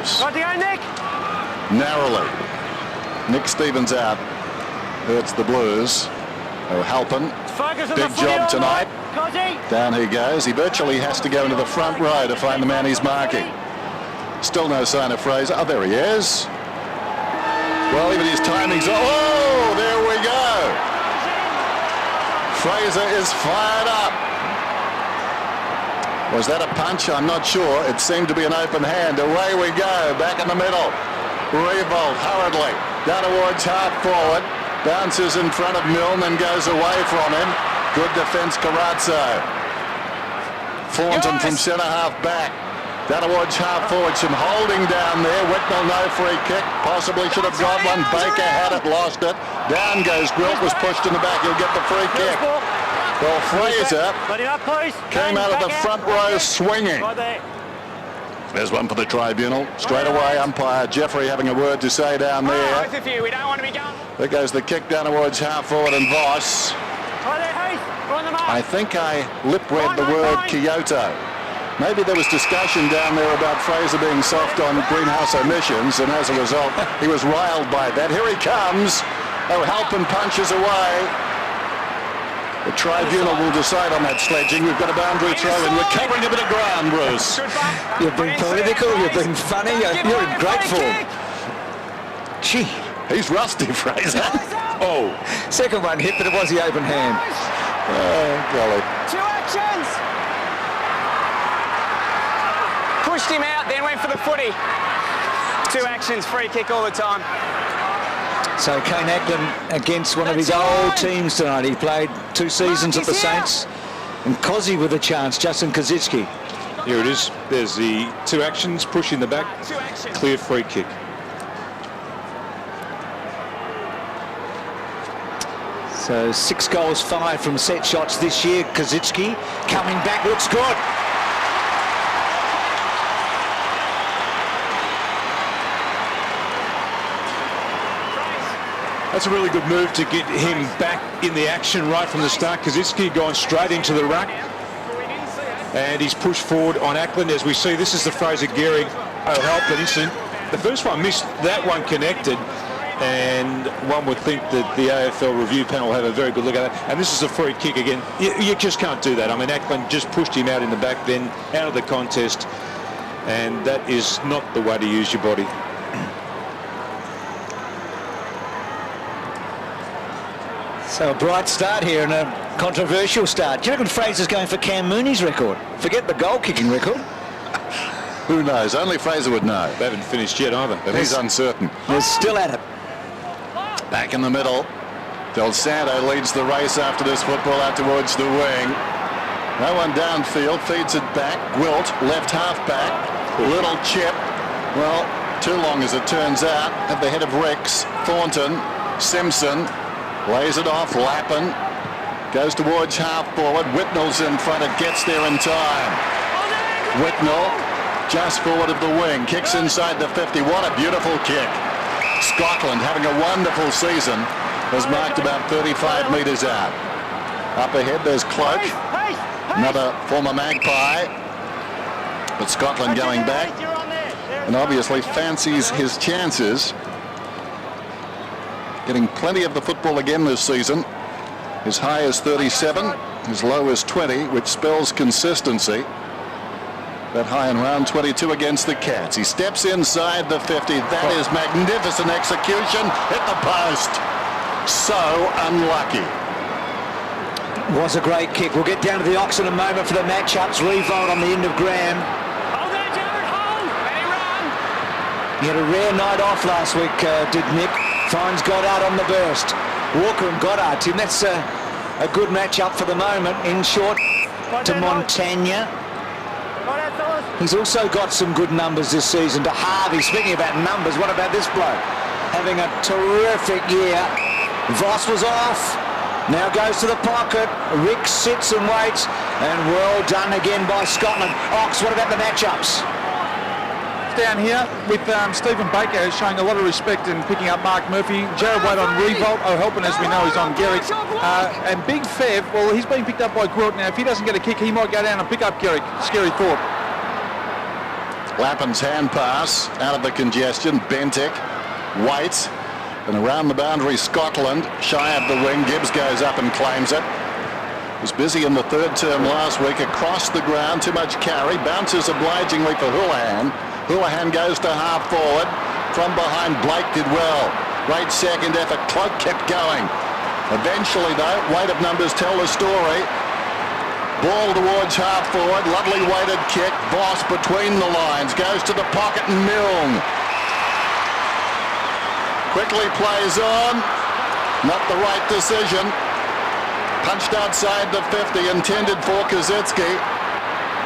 Blues. Nick. Narrowly. Nick Stevens out. Hurts the Blues. O'Halpin. Big job tonight. Down he goes. He virtually has to go into the front row to find the man he's marking. Still no sign of Fraser. Oh, there he is. Well, even his timing's... Oh, there we go. Fraser is fired up. Was that a punch? I'm not sure. It seemed to be an open hand. Away we go. Back in the middle. Revolt hurriedly. Down towards half forward. Bounces in front of Milne and goes away from him. Good defence, Carazzo. Thornton from centre-half back. Down towards half forward. Some holding down there. Whitnell, no free kick. Possibly should have got one. Baker had it, lost it. Down goes Gwilt, was pushed in the back. He'll get the free kick. Well, Fraser came out of the front row swinging. There's one for the tribunal. Straight away, umpire Jeffrey having a word to say down there. There goes the kick down towards half forward and Voss. I think I lip-read the word Kyoto. Maybe there was discussion down there about Fraser being soft on greenhouse emissions, and as a result, he was riled by that. Here he comes. O'Halpin punches away. The tribunal will decide on that sledging. We've got a boundary throw in. We're covering a bit of ground, Bruce. You've been political, you've been funny, you're in great form. Gee. He's rusty, Fraser. Oh. Second one hit, but it was the open hand. Oh, golly. 2 actions. Pushed him out, then went for the footy. 2 actions, free kick all the time. So Kane Ackland against one of his old teams tonight. He played 2 seasons at the Saints. And Cozzy with a chance, Justin Kazitsky. Here it is. There's the 2 actions, push in the back, clear free kick. So 6 goals, 5 from set shots this year. Kazitsky coming back, looks good. That's a really good move to get him back in the action right from the start. Kazitsky going straight into the ruck. And he's pushed forward on Ackland. As we see, this is the Fraser Gehrig O'Halpin incident. The first one missed, that one connected. And one would think that the AFL review panel will have a very good look at it. And this is a free kick again. You just can't do that. I mean, Ackland just pushed him out in the back, then out of the contest. And that is not the way to use your body. So a bright start here and a controversial start. Do you reckon Fraser's going for Cam Mooney's record? Forget the goal-kicking record. Who knows? Only Fraser would know. They haven't finished yet either. But he's uncertain. They're still at it. Back in the middle. Del Santo leads the race after this football out towards the wing. No one downfield. Feeds it back. Gwilt, left half back. Little chip. Well, too long as it turns out. At the head of Rex. Thornton. Simpson. Lays it off. Lappin. Goes towards half forward. Whitnell's in front. It gets there in time. Whitnell just forward of the wing. Kicks inside the 50. What a beautiful kick. Scotland having a wonderful season. Has marked about 35 metres out. Up ahead there's Cloak. Another former Magpie. But Scotland going back. And obviously fancies his chances. Getting plenty of the football again this season. His high is 37, his low is 20, which spells consistency. That high in round 22 against the Cats. He steps inside the 50. That is magnificent execution. Hit the post. So unlucky. Was a great kick. We'll get down to the Ox in a moment for the matchups. Revolt on the end of Graham. Hold there, Jared, hold. Let him run. He had a rare night off last week, did Nick. Finds Goddard on the burst. Walker and Goddard, Tim, that's a good matchup for the moment. In short to Montagna. He's also got some good numbers this season. To Harvey, speaking about numbers, what about this bloke? Having a terrific year. Voss was off. Now goes to the pocket. Rick sits and waits. And well done again by Scotland. Ox, what about the matchups? Down here with Stephen Baker showing a lot of respect in picking up Mark Murphy. Jared White on Revolt. O'Halpin, as we know, is on Gehrig. And Big Fev, well, he's being picked up by Gwilt. Now, if he doesn't get a kick, he might go down and pick up Gehrig. Scary thought. Lappin's hand pass out of the congestion. Bentic, White, and around the boundary Scotland, shy of the wing. Gibbs goes up and claims it. Was busy in the third term last week. Across the ground, too much carry. Bounces obligingly for Houlihan. Houlihan goes to half forward. From behind, Blake did well. Great second effort. Cloak kept going. Eventually, though, weight of numbers tell the story. Ball towards half forward. Lovely weighted kick. Boss between the lines. Goes to the pocket and Milne. Quickly plays on. Not the right decision. Punched outside the 50. Intended for Kazitsky.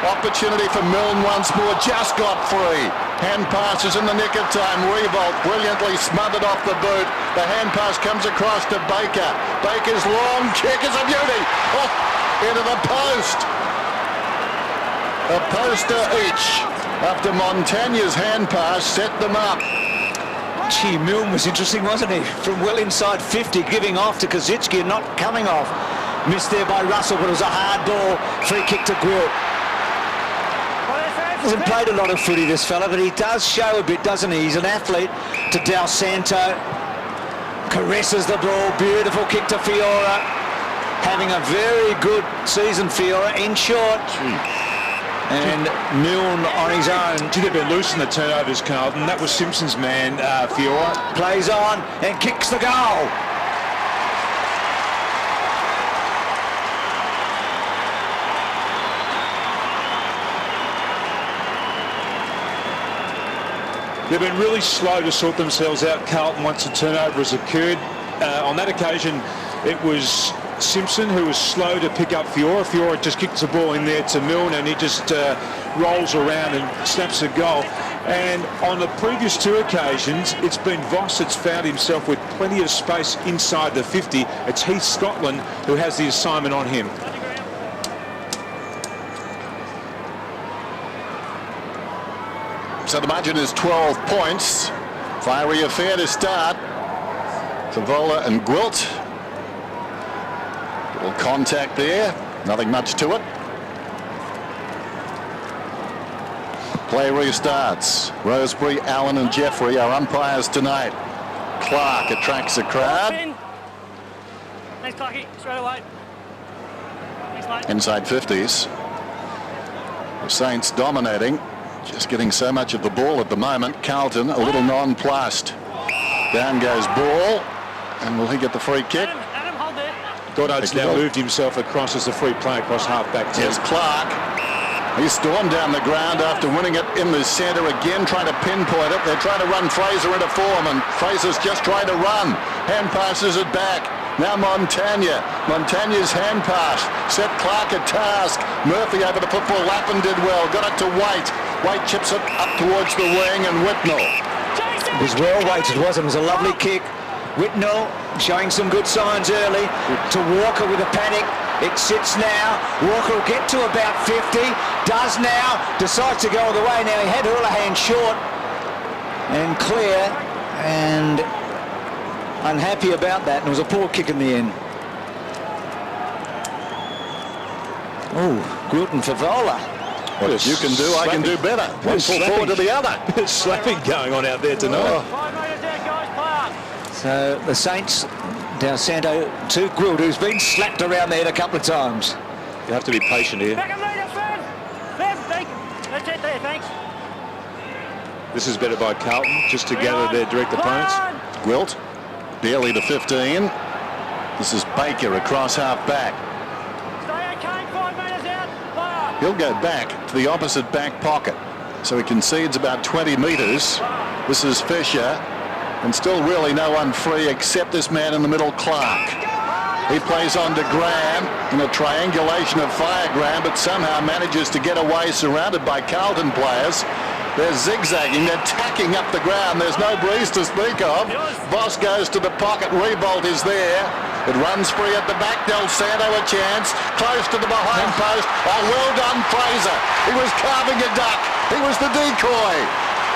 Opportunity for Milne once more. Just got free. Hand passes in the nick of time. Revolt brilliantly smothered off the boot. The hand pass comes across to Baker. Baker's long kick is a beauty. Oh, into the post. A poster each after Montagne's hand pass set them up. Gee, Milne was interesting, wasn't he? From well inside 50, giving off to Kazitsky and not coming off. Missed there by Russell, but it was a hard ball. Free kick to Gwilt. Hasn't played a lot of footy, this fella, but he does show a bit, doesn't he? He's an athlete. To Del Santo. Caresses the ball. Beautiful kick to Fiora. Having a very good season, Fiora, in short. And Milne on his own. Did have been loose in the turnovers, Carlton. That was Simpson's man, Fiora. Plays on and kicks the goal. They've been really slow to sort themselves out, Carlton, once the turnover has occurred. On that occasion, it was Simpson who was slow to pick up Fiora. Fiora just kicks the ball in there to Milne and he just rolls around and snaps a goal. And on the previous two occasions, it's been Voss that's found himself with plenty of space inside the 50. It's Heath Scotland who has the assignment on him. So the margin is 12 points. Fiery affair to start. Favola and Gwilt. Little contact there. Nothing much to it. Play restarts. Rosebery, Allen and Jeffrey are umpires tonight. Clark attracts a crowd. Thanks, Clarky. Straight away. Thanks, mate. Inside 50s. The Saints dominating. Just getting so much of the ball at the moment. Carlton a little nonplussed. Down goes Ball. And will he get the free kick? Adam, hold there. Goddard's now moved himself across as the free play across half-back. Here's Clark. He stormed down the ground after winning it in the centre again, trying to pinpoint it. They're trying to run Fraser into form, and Fraser's just trying to run. Hand passes it back. Now Montagne. Montagne's hand pass set Clark a task. Murphy over the football. Lappin did well. Got it to White. White chips it up towards the wing, and Whitnell. It was well weighted, wasn't it? It was a lovely kick. Whitnell showing some good signs early. To Walker with a panic. It sits now. Walker will get to about 50. Does now. Decides to go all the way. Now he had Houlihan short and clear. And unhappy about that. And it was a poor kick in the end. Oh, Gwilt and Favola. What you can do, I can do better. One full forward to the other. There's slapping going on out there tonight. Oh. 5 metres down, guys. Clark. So the Saints, Del Santo to Gwilt, who's been slapped around the head a couple of times. You have to be patient here. Back a metre, Fred. Fred, thank you. That's it there, thanks. This is better by Carlton, just to gather their direct opponents. Gwilt, barely to 15. This is Baker across half-back. Stay okay, 5 metres out. Fire. He'll go back to the opposite back pocket. So he concedes about 20 metres. This is Fisher. And still really no one free except this man in the middle, Clark. He plays on to Graham in a triangulation of fire Graham, but somehow manages to get away surrounded by Carlton players. They're zigzagging, they're tacking up the ground. There's no breeze to speak of. Voss goes to the pocket, Revolt is there. It runs free at the back, Del Santo a chance, close to the behind post. Oh, well done, Fraser. He was carving a duck. He was the decoy.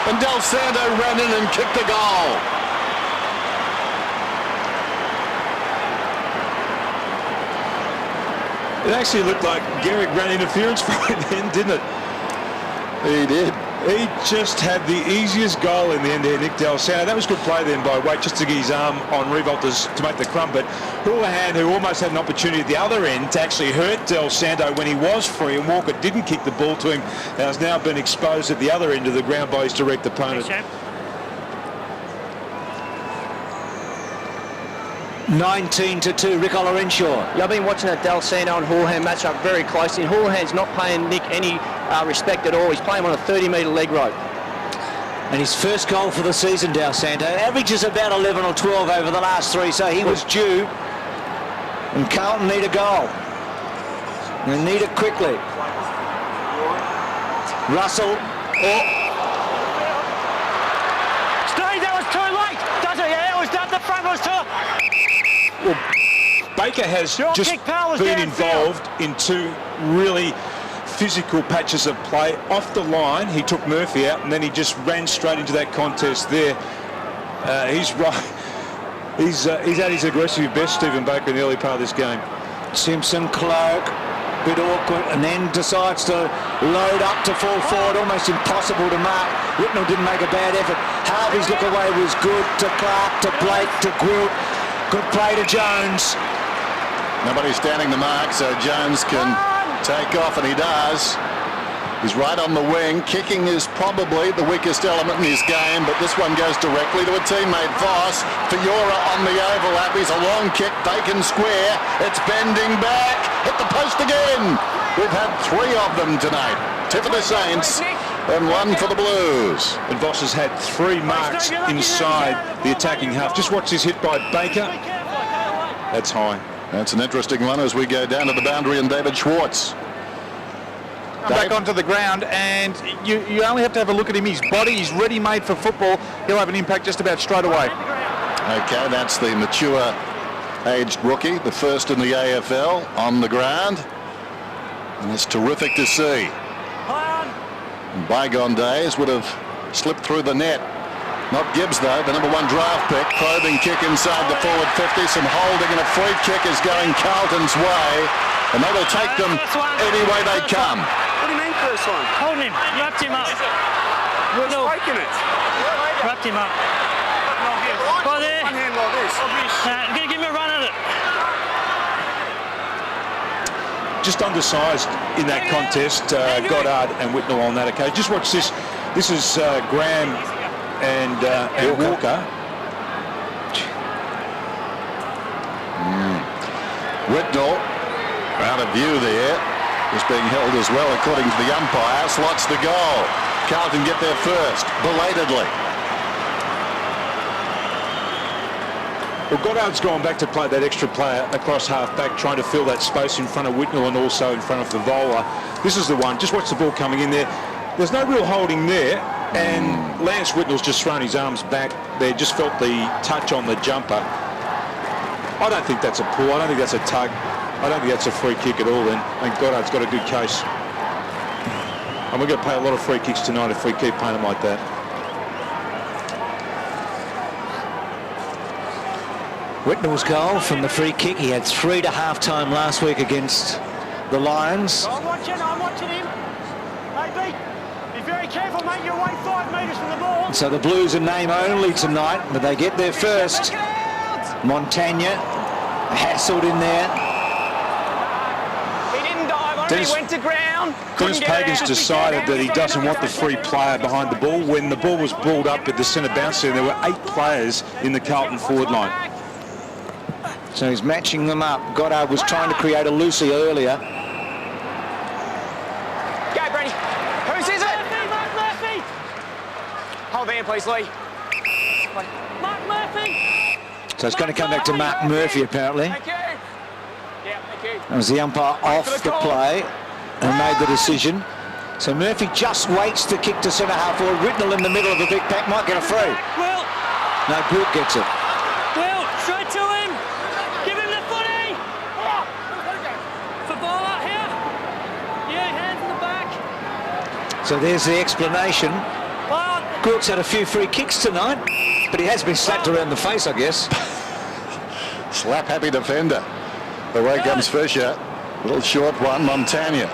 And Del Santo ran in and kicked the goal. It actually looked like Garrick ran interference for it then, didn't it? He did. He just had the easiest goal in the end there, Nick Del Santo. That was good play then by Waite, just to get his arm on Revolt to make the crumb. But Houlihan, who almost had an opportunity at the other end to actually hurt Del Santo when he was free, and Walker didn't kick the ball to him, has now been exposed at the other end of the ground by his direct opponent. 19-2, Rick Olorenshaw. Yeah, I've been watching that Del Santo and Houlihan match up very closely. Houlihan's not paying Nick any respect at all. He's playing on a 30-metre leg rope. And his first goal for the season, Del Santo, averages about 11 or 12 over the last 3, so he was due. And Carlton need a goal. They need it quickly. Russell. Steve, that was too late. Does it? Yeah, it was done. The front was too. Well, Baker has Short just kick power was been downfield. involved in 2 really physical patches of play. Off the line, he took Murphy out, and then he just ran straight into that contest there. He's right. He's at his aggressive best, Stephen Baker, in the early part of this game. Simpson, Cloak, bit awkward, and then decides to load up to fall forward, almost impossible to mark. Whitnell didn't make a bad effort. Harvey's look away was good to Clark, to Blake, to Gwilt. Good play to Jones. Nobody's standing the mark, so Jones can take off, and he does. He's right on the wing. Kicking is probably the weakest element in his game, but this one goes directly to a teammate, Voss. Fiora on the overlap. He's a long kick, Bacon square. It's bending back. Hit the post again. We've had 3 of them tonight. 2 for the Saints and 1 for the Blues. And Voss has had 3 marks inside the attacking half. Just watch this hit by Baker. That's high. That's an interesting one as we go down to the boundary, and David Schwartz. Back onto the ground, and you only have to have a look at him. His body, he's ready-made for football. He'll have an impact just about straight away. Okay, that's the mature-aged rookie, the first in the AFL on the ground. And it's terrific to see. In bygone days would have slipped through the net. Not Gibbs, though, the #1 draft pick. Probing kick inside the forward 50. Some holding, and a free kick is going Carlton's way. And they will take them any way they come. What do you mean first one? Hold him. Wrapped him up. Who's breaking it? Wrapped him up. Right there. One hand like this. Give me a run at it. Just undersized in that contest, Goddard and Whitnell on that occasion. Just watch this. This is Graham and Walker. Whitnell out of view there. Is being held as well according to the umpire. Slots the goal. Carlton get there first, belatedly. Well, Goddard's gone back to play that extra player across half-back, trying to fill that space in front of Whitnell and also in front of Favola. This is the one. Just watch the ball coming in there. There's no real holding there, and Lance Whitnell's just thrown his arms back there, just felt the touch on the jumper. I don't think that's a pull. I don't think that's a tug. I don't think that's a free kick at all then. I think Goddard's got a good case. And we're going to pay a lot of free kicks tonight if we keep playing them like that. Whitnell's goal from the free kick. He had 3 to half-time last week against the Lions. I'm watching him. Hey, be very careful, mate. You're away 5 metres from the ball. So the Blues are name only tonight, but they get there first. Montagna hassled in there. He didn't dive on it, he went to ground. Dennis Pagan's decided that he doesn't want the free player behind the ball. When the ball was balled up at the centre bounce there were 8 players in the Carlton forward line. So he's matching them up. Goddard was trying to create a Lucy earlier. Go, Brady. Whose is it? Mark Murphy. Hold there, please, Lee. Mark Murphy. So it's going to come back to Mark Murphy, apparently. Thank you. Yeah, thank you. That was the umpire off the play and made the decision. So Murphy just waits to kick to centre half forward. Whitnell in the middle of a big pack might get a free. Will. No, Gwilt gets it. Will, straight to him. Give him the footy. Favola here. Yeah, hands in the back. So there's the explanation. Gwilt's had a few free kicks tonight, but he has been slapped around the face, I guess. Slap-happy defender. Away comes Fisher. Little short one, Montagna.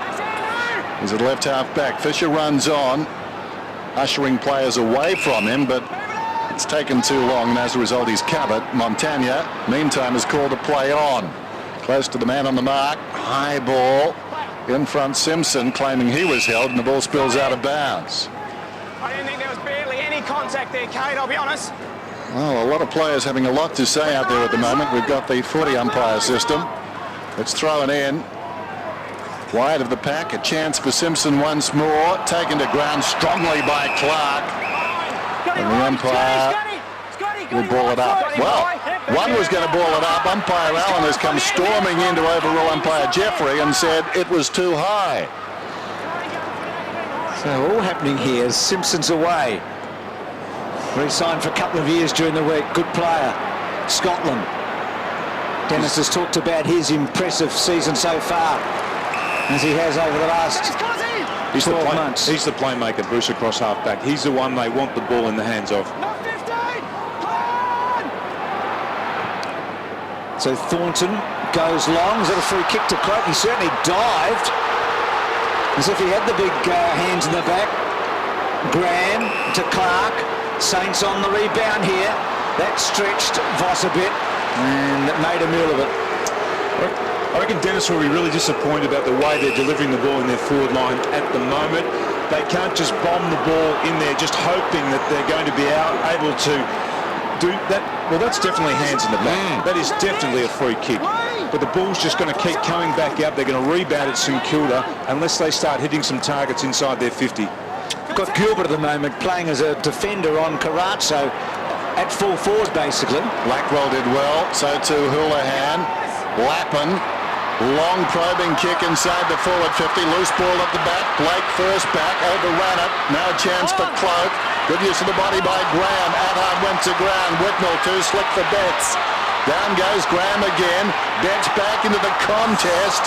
He's at left half back. Fisher runs on. ushering players away from him, but it's taken too long, and as a result he's covered. Montagna, meantime, has called a play on. Close to the man on the mark. High ball. In front, Simpson claiming he was held, and the ball spills out of bounds. I didn't think there was barely any contact there, Kate, I'll be honest. Well, a lot of players having a lot to say out there at the moment. We've got the footy umpire system. It's thrown in. Wide of the pack, a chance for Simpson once more. Taken to ground strongly by Clark. And the umpire will ball it up. Well, one was going to ball it up. Umpire Allen has come storming in to overrule umpire Jeffrey and said it was too high. So all happening here is Simpson's away. Re-signed for a couple of years during the week. Good player. Scotland. Dennis has talked about his impressive season so far, as he has over the last 12 months. He's the playmaker, Bruce, across half-back. He's the one they want the ball in the hands of. So Thornton goes long. Is that a free kick to Clark? He certainly dived as if he had the big hands in the back. Graham to Clark. Saints on the rebound here. That stretched Voss a bit and made a meal of it. I reckon Dennis will be really disappointed about the way they're delivering the ball in their forward line at the moment. They can't just bomb the ball in there just hoping that they're going to be able to do that. Well, that's definitely hands in the back. That is definitely a free kick. But the ball's just going to keep coming back out. They're going to rebound at St Kilda unless they start hitting some targets inside their 50. Got Gilbert at the moment playing as a defender on Carazzo at full forward basically. Blackwell did well, so too Houlihan. Lappin, long probing kick inside the forward 50, loose ball at the back. Blake first back, overran it. Now a chance for Cloak. Good use of the body by Graham. Adhard went to ground. Whitnell too slick for Betts. Down goes Graham again. Betts back into the contest.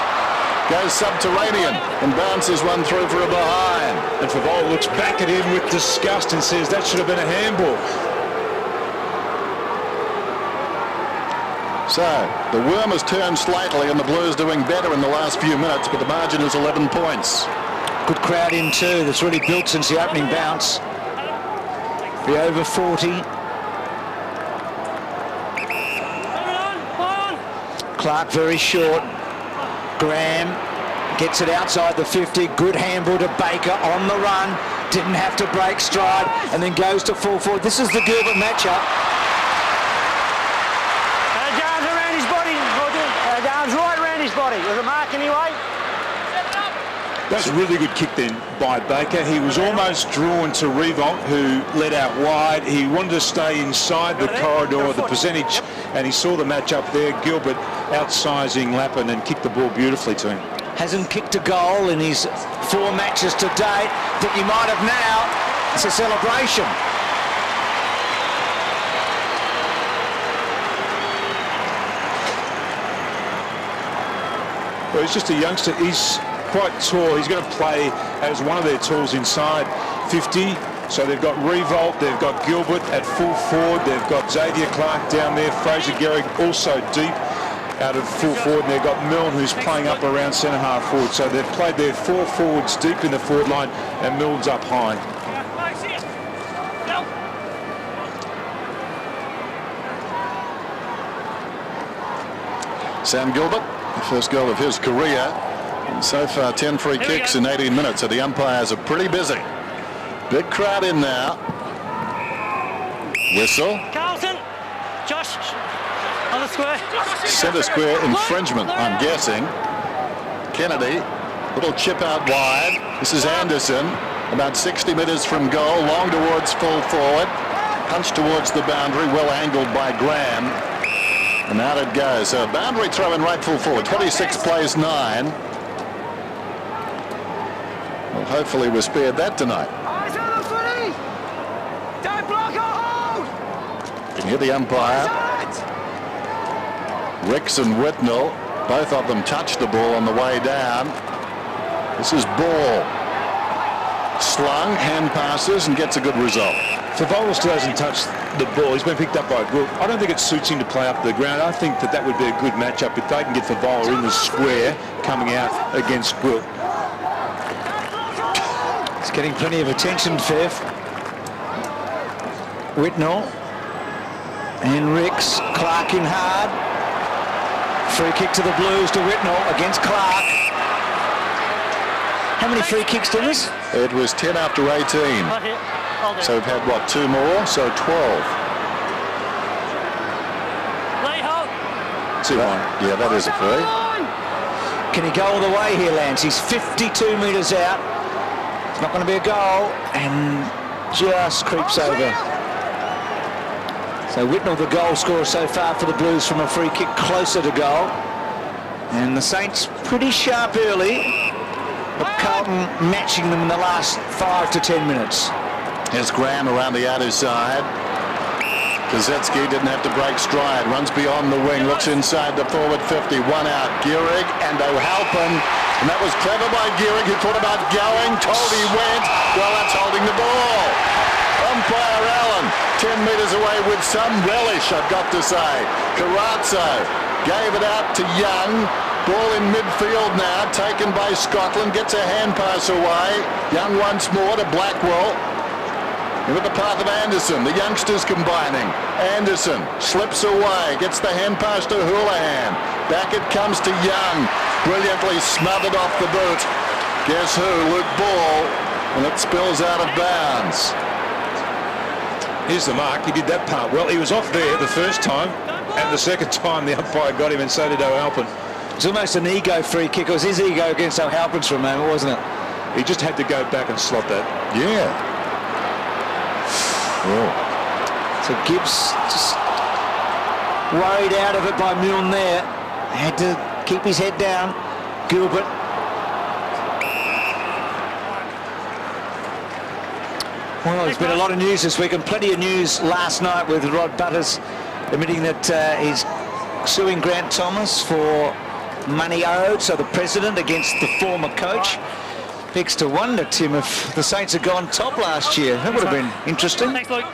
Goes subterranean and bounces one through for a behind. And Favol looks back at him with disgust and says that should have been a handball. So, the worm has turned slightly and the Blues doing better in the last few minutes, but the margin is 11 points. Good crowd in too. That's really built since the opening bounce. Be over 40. Clark very short. Graham gets it outside the 50. Good handball to Baker on the run. Didn't have to break stride and then goes to full forward. This is the Gilbert matchup. Arms around his body. Arms right around his body. Was it mark anyway? That's a really good kick then by Baker. He was almost drawn to Revolt, who led out wide. He wanted to stay inside the corridor, the percentage, and he saw the match up there. Gilbert outsizing Lappin and kicked the ball beautifully to him. Hasn't kicked a goal in his 4 matches to date. Think he might have now. It's a celebration. Well, he's just a youngster. He's quite tall. He's going to play as one of their tools inside 50. So they've got Revolt, they've got Gilbert at full forward, they've got Xavier Clark down there, Fraser Gehrig also deep out of full forward, and they've got Milne who's playing up around centre half forward. So they've played their 4 forwards deep in the forward line and Milne's up high. Sam Gilbert, the first goal of his career. And so far 10 free kicks in 18 minutes, so the umpires are pretty busy. Big crowd in now. Whistle. Carlton. Josh. On the square. Centre square infringement, I'm guessing. Kennedy, little chip out wide. This is Anderson, about 60 metres from goal, long towards full forward. Punch towards the boundary, well angled by Graham. And out it goes. So boundary throw in right full forward. 26 plays 9. Well, hopefully we're spared that tonight. Eyes on the footy! Don't block or hold! You can hear the umpire. Ricks and Whitnell, both of them touched the ball on the way down. This is ball. Slung, hand passes and gets a good result. Favol still hasn't touched the ball. He's been picked up by Gwilt. I don't think it suits him to play up the ground. I think that would be a good matchup if they can get Favol in the square coming out against Gwilt. It's getting plenty of attention, Fev. Whitnell and Ricks. Clark in hard. Free kick to the Blues to Whitnell against Clark. How many free kicks, Dennis? It was 10 after 18. So we've had, what, 2 more? So 12. Yeah, that is a free. Can he go all the way here, Lance? He's 52 metres out. It's not going to be a goal, and just creeps over. So Whitnell, the goal scorer so far for the Blues from a free kick closer to goal. And the Saints pretty sharp early, but Carlton matching them in the last 5 to 10 minutes. Here's Graham around the outer side. Kazetsky didn't have to break stride, runs beyond the wing, looks inside the forward 50, one out, Gehrig and O'Halpin, and that was clever by Gehrig, who thought about going, told he went, well, that's holding the ball. Umpire Allen, 10 metres away with some relish, I've got to say. Carrazzo gave it out to Young, ball in midfield now, taken by Scotland, gets a hand pass away, Young once more to Blackwell. With the path of Anderson, the youngsters combining. Anderson slips away, gets the hand pass to Houlihan. Back it comes to Young, brilliantly smothered off the boot. Guess who? Luke Ball, and it spills out of bounds. Here's the mark. He did that part well. He was off there the first time, and the second time the umpire got him, and so did O'Halpin. It's almost an ego free kick. It was his ego against O'Halpin's for a moment, wasn't it? He just had to go back and slot that. Yeah. So Gibbs just worried out of it by Milne there. Had to keep his head down. Gilbert. Well, there's been a lot of news this week, and plenty of news last night with Rod Butters admitting that he's suing Grant Thomas for money owed, so the president against the former coach. Begs to wonder, Tim, if the Saints had gone top last year. That would have been interesting. Thanks, Luke.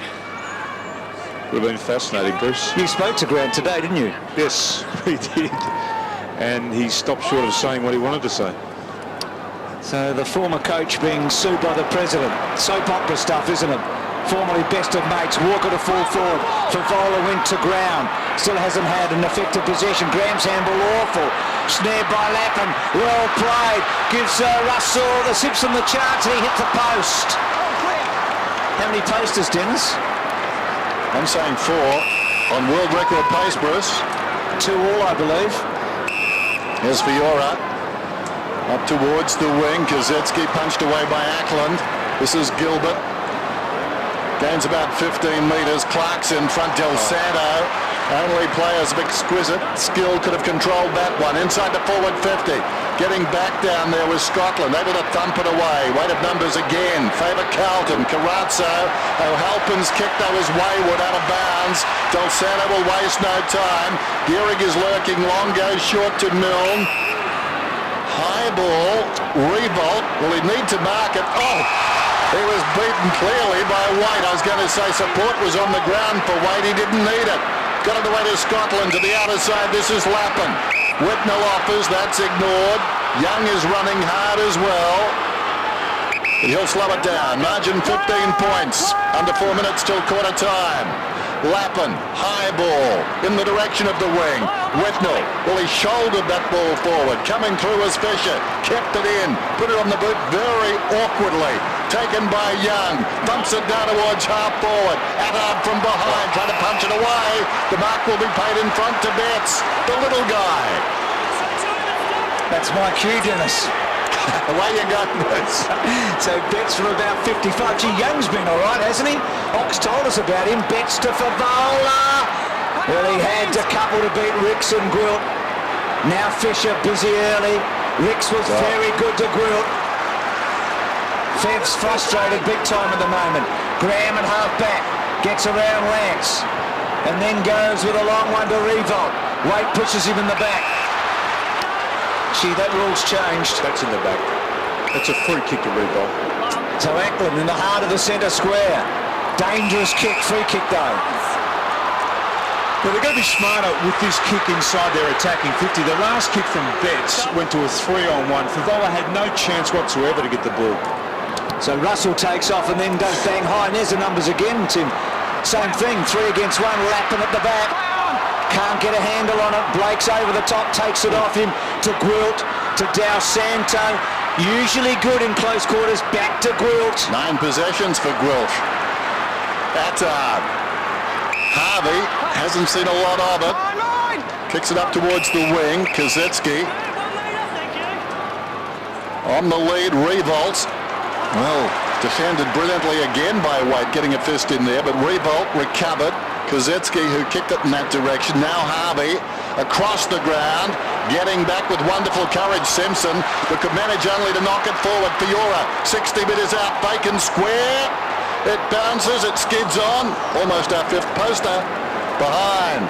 Would have been fascinating, Bruce. You spoke to Grant today, didn't you? Yes, he did. And he stopped short of saying what he wanted to say. So the former coach being sued by the president. Soap opera stuff, isn't it? Formerly best of mates. Walker to full forward. Favola went to ground. Still hasn't had an effective possession. Graham's handball awful. Snared by Lappin. Well played. Gives Russell the sips on the chance, and he hit the post. How many posters, Dennis? I'm saying 4 on world record pace, Bruce. 2 all, I believe. Here's Fiora. Up towards the wing. Kazetsky punched away by Ackland. This is Gilbert. Gains about 15 metres. Clark's in front. Del Santo. Only players of exquisite skill could have controlled that one. Inside the forward 50. Getting back down there was Scotland. Able to thump it away. Weight of numbers again. Favour Carlton. Carrazzo. O'Halpin's kick that was wayward out of bounds. Del Santo will waste no time. Gehrig is lurking. Long goes short to Milne. High ball. Revolt. Will he need to mark it? Oh! He was beaten clearly by White. I was going to say support was on the ground for White. He didn't need it. Got it away to Scotland to the outer side. This is Lappin. Whitnell offers. That's ignored. Young is running hard as well. But he'll slow it down. Margin 15 points. Under 4 minutes till quarter time. Lappin, high ball in the direction of the wing. Whitnell, well, he shouldered that ball forward. Coming through as Fisher, kept it in, put it on the boot very awkwardly. Taken by Young, thumps it down towards half forward. Attard from behind, trying to punch it away. The mark will be paid in front to Betts, the little guy. That's my cue, Dennis. Away you go, Betts. So Betts from about 55. Gee, Young's been all right, hasn't he? Ox told us about him. Betts to Favola. Well, he had a couple to beat Ricks and Gwilt. Now Fisher busy early. Ricks was very good to Gwilt. Fev's frustrated big time at the moment. Graham at half back. Gets around Lance. And then goes with a long one to Revolt. Waite pushes him in the back. Gee, that rule's changed. That's in the back. That's a free kick to Revolt. So Ackland in the heart of the centre square. Dangerous kick, free kick though. Well, they're going to be smarter with this kick inside their attacking 50. The last kick from Betts went to a 3-on-1. Favola had no chance whatsoever to get the ball. So Russell takes off and then does bang high. And there's the numbers again, Tim. Same thing, 3 against 1, Lappin at the back. Can't get a handle on it. Blake's over the top, takes it off him to Gwilt, to Dal Santo. Usually good in close quarters, back to Gwilt. 9 possessions for Gwilt. Attard. Harvey hasn't seen a lot of it. Kicks it up towards the wing. Kazetsky on the lead. Revolt. Well, defended brilliantly again by White, getting a fist in there, but Revolt recovered. Kazetsky, who kicked it in that direction. Now Harvey across the ground, getting back with wonderful courage. Simpson, but could manage only to knock it forward. Fiora, 60 metres out, Bacon square. It bounces, it skids on. Almost our 5th poster. Behind.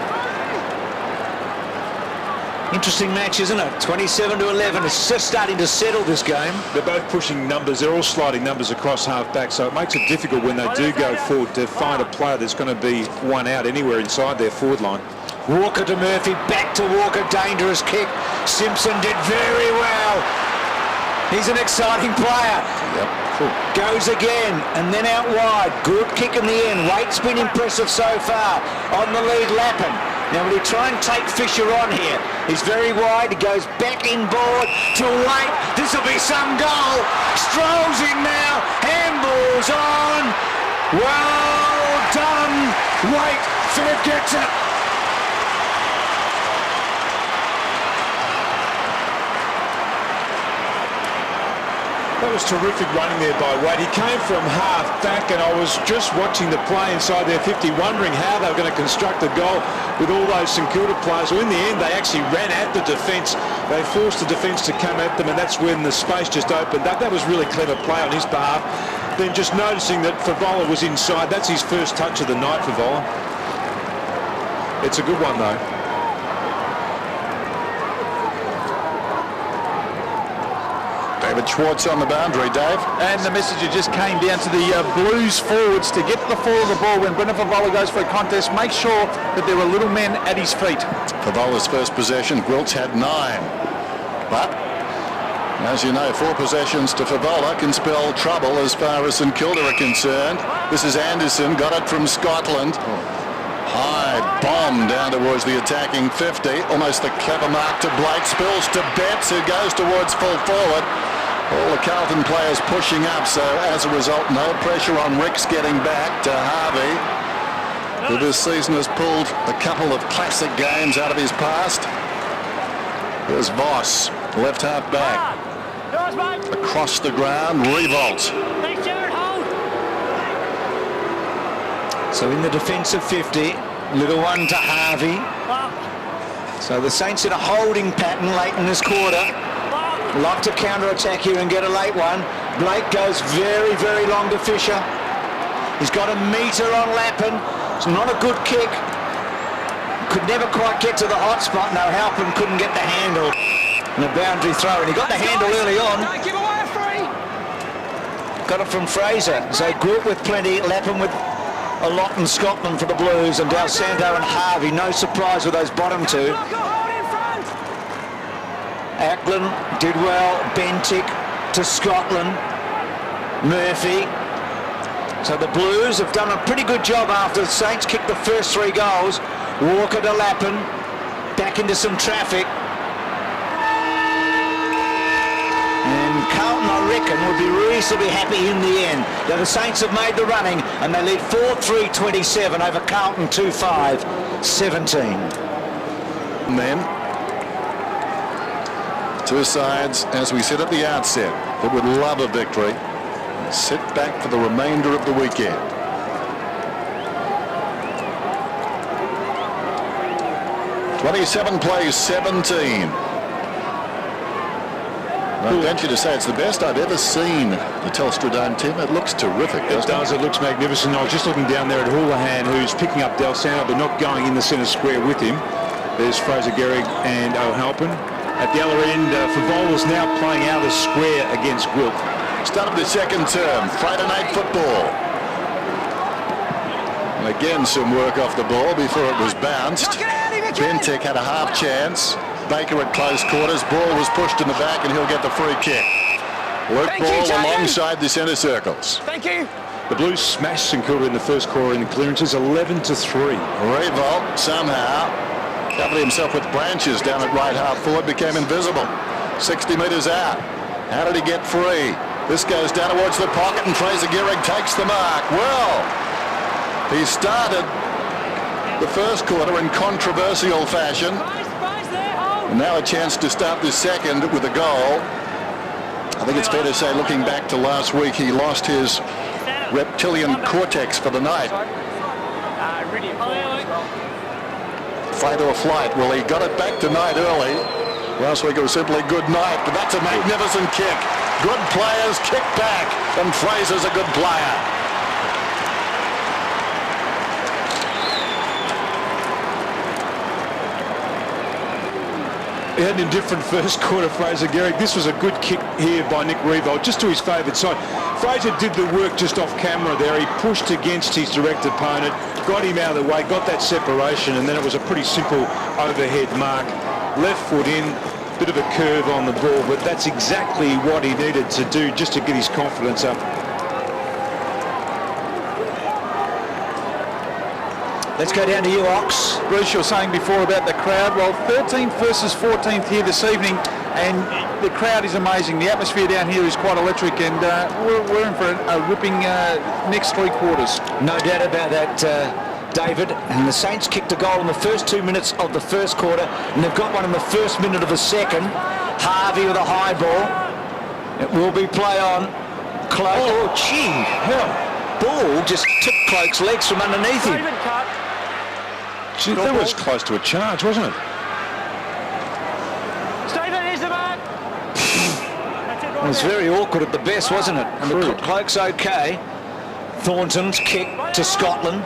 Interesting match, isn't it? 27-11. It's just starting to settle this game. They're both pushing numbers. They're all sliding numbers across half-back, so it makes it difficult when they do go forward to find a player that's going to be one out anywhere inside their forward line. Walker to Murphy, back to Walker, dangerous kick. Simpson did very well. He's an exciting player. Yep. Goes again, and then out wide. Good kick in the end. Waite's been impressive so far. On the lead, Lappin. Now will he try and take Fisher on here? He's very wide. He goes back inboard to Waite. This will be some goal. Strolls in now. Handball's on. Well done, Waite. Philip gets it. That was terrific running there by Wade. He came from half back, and I was just watching the play inside their 50, wondering how they were going to construct a goal with all those St Kilda players. Well, in the end, they actually ran at the defence. They forced the defence to come at them, and that's when the space just opened up. That was really clever play on his behalf. Then just noticing that Favola was inside. That's his first touch of the night, Favola. It's a good one, though. David Schwartz on the boundary, Dave. And the message just came down to the Blues forwards to get to the fall of the ball when Brendan Favola goes for a contest. Make sure that there are little men at his feet. Favola's first possession, Gwilt's had 9. But, as you know, 4 possessions to Favola can spell trouble as far as St Kilda are concerned. This is Anderson, got it from Scotland. High bomb down towards the attacking 50. Almost the clever mark to Blake. Spills to Betts, who goes towards full forward. All the Carlton players pushing up, so as a result, no pressure on Ricks getting back to Harvey, who this season has pulled a couple of classic games out of his past. There's Voss, left half back. Across the ground, Revolt. So in the defensive 50, little one to Harvey. So the Saints in a holding pattern late in this quarter. Like to counter-attack here and get a late one. Blake goes very, very long to Fisher. He's got a metre on Lappin. It's not a good kick. Could never quite get to the hot spot. No, Halpin couldn't get the handle. And a boundary throw. And he got the handle early on. Don't give away a free. Got it from Fraser. So Gwilt with plenty. Lappin with a lot in Scotland for the Blues. And Dal Santo and Harvey. No surprise with those bottom 2. Ackland did well. Bentic to Scotland. Murphy. So the Blues have done a pretty good job after the Saints kicked the first 3 goals. Walker to Lappin. Back into some traffic. And Carlton, I reckon, would be reasonably happy in the end. Now the Saints have made the running and they lead 4-3-27 over Carlton 2-5-17. And then 2 sides, as we said at the outset, that would love a victory. Sit back for the remainder of the weekend. (27 plays 17). I venture to say it's the best I've ever seen the Telstra Dome team. It looks terrific. It does. It looks magnificent. I was just looking down there at Houlihan, who's picking up Dal Santo, but not going in the centre square with him. There's Fraser Gehrig and O'Halpin. At the other end, Favola's now playing out of the square against Gwilt. Start of the second term, Friday night football. And again, some work off the ball before it was bounced. Bentic had a half chance. Baker at close quarters. Ball was pushed in the back and he'll get the free kick. Luke Ball alongside the centre circles. Thank you. The Blues smashed St Kilda in the first quarter in the clearances, 11-3. Revolt somehow covered himself with branches down at right half forward, became invisible. 60 metres out. How did he get free? This goes down towards the pocket and Fraser Gehrig takes the mark. Well, he started the first quarter in controversial fashion. And now a chance to start the second with a goal. I think it's fair to say, looking back to last week, he lost his reptilian cortex for the night. Fight or flight. Well, he got it back tonight early. Last week it was simply good night, but that's a magnificent kick. Good players kick back, and Fraser's a good player. He had an indifferent first quarter, Fraser Gehrig. This was a good kick here by Nick Revolt, just to his favoured side. Fraser did the work just off camera there. He pushed against his direct opponent, got him out of the way, got that separation, and then it was a pretty simple overhead mark. Left foot in, bit of a curve on the ball, but that's exactly what he needed to do just to get his confidence up. Let's go down to you, Ox. Bruce, you were saying before about the crowd. Well, 13th versus 14th here this evening, and the crowd is amazing. The atmosphere down here is quite electric, and we're in for a ripping next three quarters. No doubt about that, David. And the Saints kicked a goal in the first 2 minutes of the first quarter, and they've got one in the first minute of the second. Harvey with a high ball. It will be play on. Cloak. Oh, gee, ball just took Cloak's legs from underneath him. Gee, that was close to a charge, wasn't it? Stephen, here's the man. It was very awkward at the best, wasn't it? And the Cloak's okay. Thornton's kick to Scotland.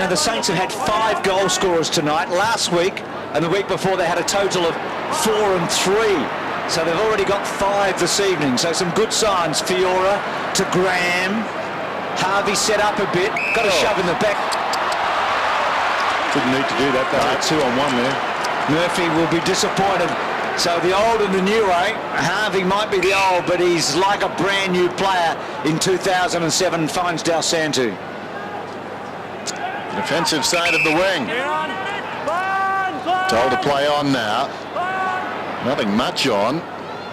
Now the Saints have had 5 goal scorers tonight. Last week and the week before they had a total of 4 and 3. So they've already got 5 this evening. So some good signs. Fiora to Graham. Harvey set up a bit. Got a shove in the back. Didn't need to do that, though. 2-on-1 there. Murphy will be disappointed. So the old and the new, eh? Harvey might be the old, but he's like a brand new player in 2007, finds Del Santo. Defensive side of the wing. Told to play on now. Nothing much on.